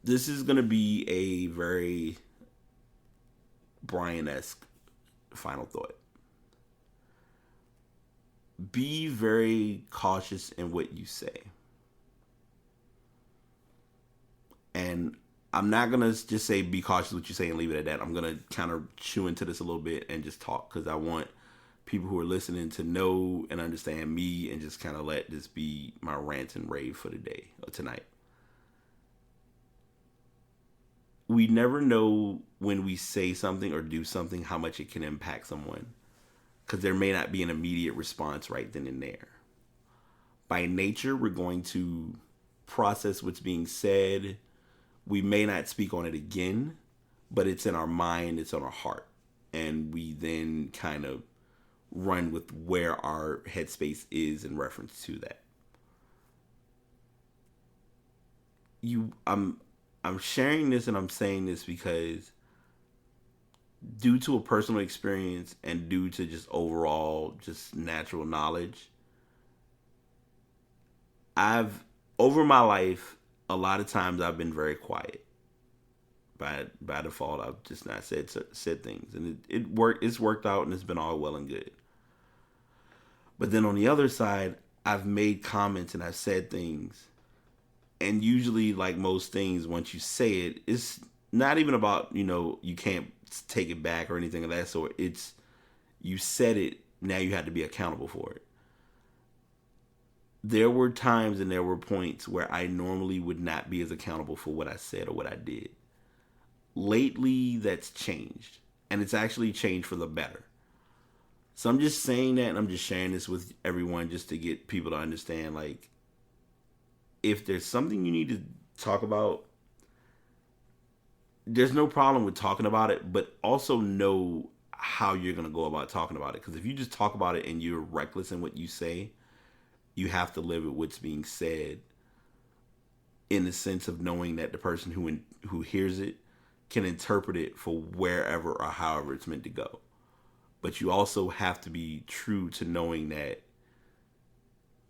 This is going to be a very Brian-esque final thought. Be very cautious in what you say. And I'm not going to just say be cautious what you say and leave it at that. I'm going to kind of chew into this a little bit and just talk because I want people who are listening to know and understand me and just kind of let this be my rant and rave for the day or tonight. We never know when we say something or do something how much it can impact someone because there may not be an immediate response right then and there. By nature, we're going to process what's being said. We may not speak on it again, but it's in our mind, it's on our heart. And we then kind of run with where our headspace is in reference to that. I'm sharing this and I'm saying this because due to a personal experience and due to just overall just natural knowledge, over my life, a lot of times I've been very quiet. By default, I've just not said things, and it's worked out, and it's been all well and good. But then on the other side, I've made comments and I've said things, and usually, like most things, once you say it, it's not even about you can't take it back or anything of that sort. It's you said it, now you have to be accountable for it. There were times and there were points where I normally would not be as accountable for what I said or what I did. Lately, that's changed. And it's actually changed for the better. So I'm just saying that and I'm just sharing this with everyone just to get people to understand, like, if there's something you need to talk about, there's no problem with talking about it, but also know how you're going to go about talking about it. Because if you just talk about it and you're reckless in what you say, you have to live with what's being said in the sense of knowing that the person who hears it can interpret it for wherever or however it's meant to go. But you also have to be true to knowing that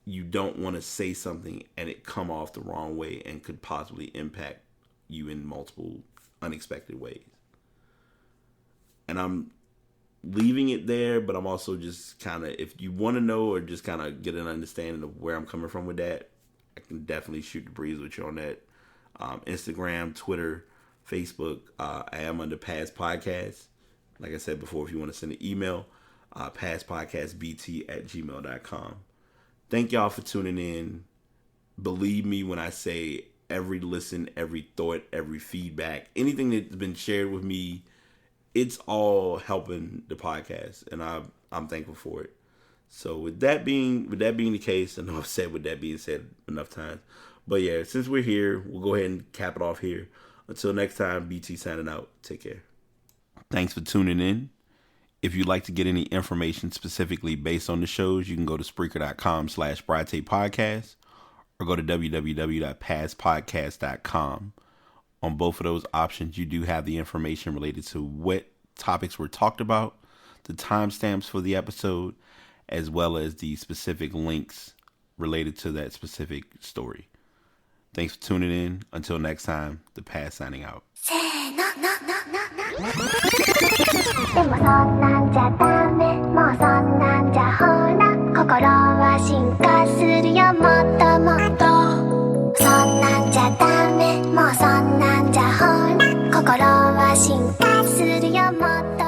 you don't want to say something and it come off the wrong way and could possibly impact you in multiple unexpected ways. And I'm leaving it there, but I'm also just kind of, if you want to know or just kind of get an understanding of where I'm coming from with that, I can definitely shoot the breeze with you on that. Instagram, Twitter, Facebook, I am under Past Podcasts. Like I said before, if you want to send an email, pastpodcastbt@gmail.com. Thank y'all for tuning in. Believe me when I say every listen, every thought, every feedback, anything that's been shared with me, it's all helping the podcast, and I'm thankful for it. So with that being the case, I know I've said with that being said enough times, but yeah, since we're here, we'll go ahead and cap it off here. Until next time, BT signing out. Take care. Thanks for tuning in. If you'd like to get any information specifically based on the shows, you can go to Spreaker.com/BriTapePodcast or go to www.passpodcast.com. On both of those options, you do have the information related to what topics were talked about, the timestamps for the episode, as well as the specific links related to that specific story. Thanks for tuning in. Until next time, the Pass signing out. でもそんなんじゃダメもうそんなんじゃほら心は進化するよもっともっとそんなんじゃダメもうそんなんじゃほら心は進化するよもっと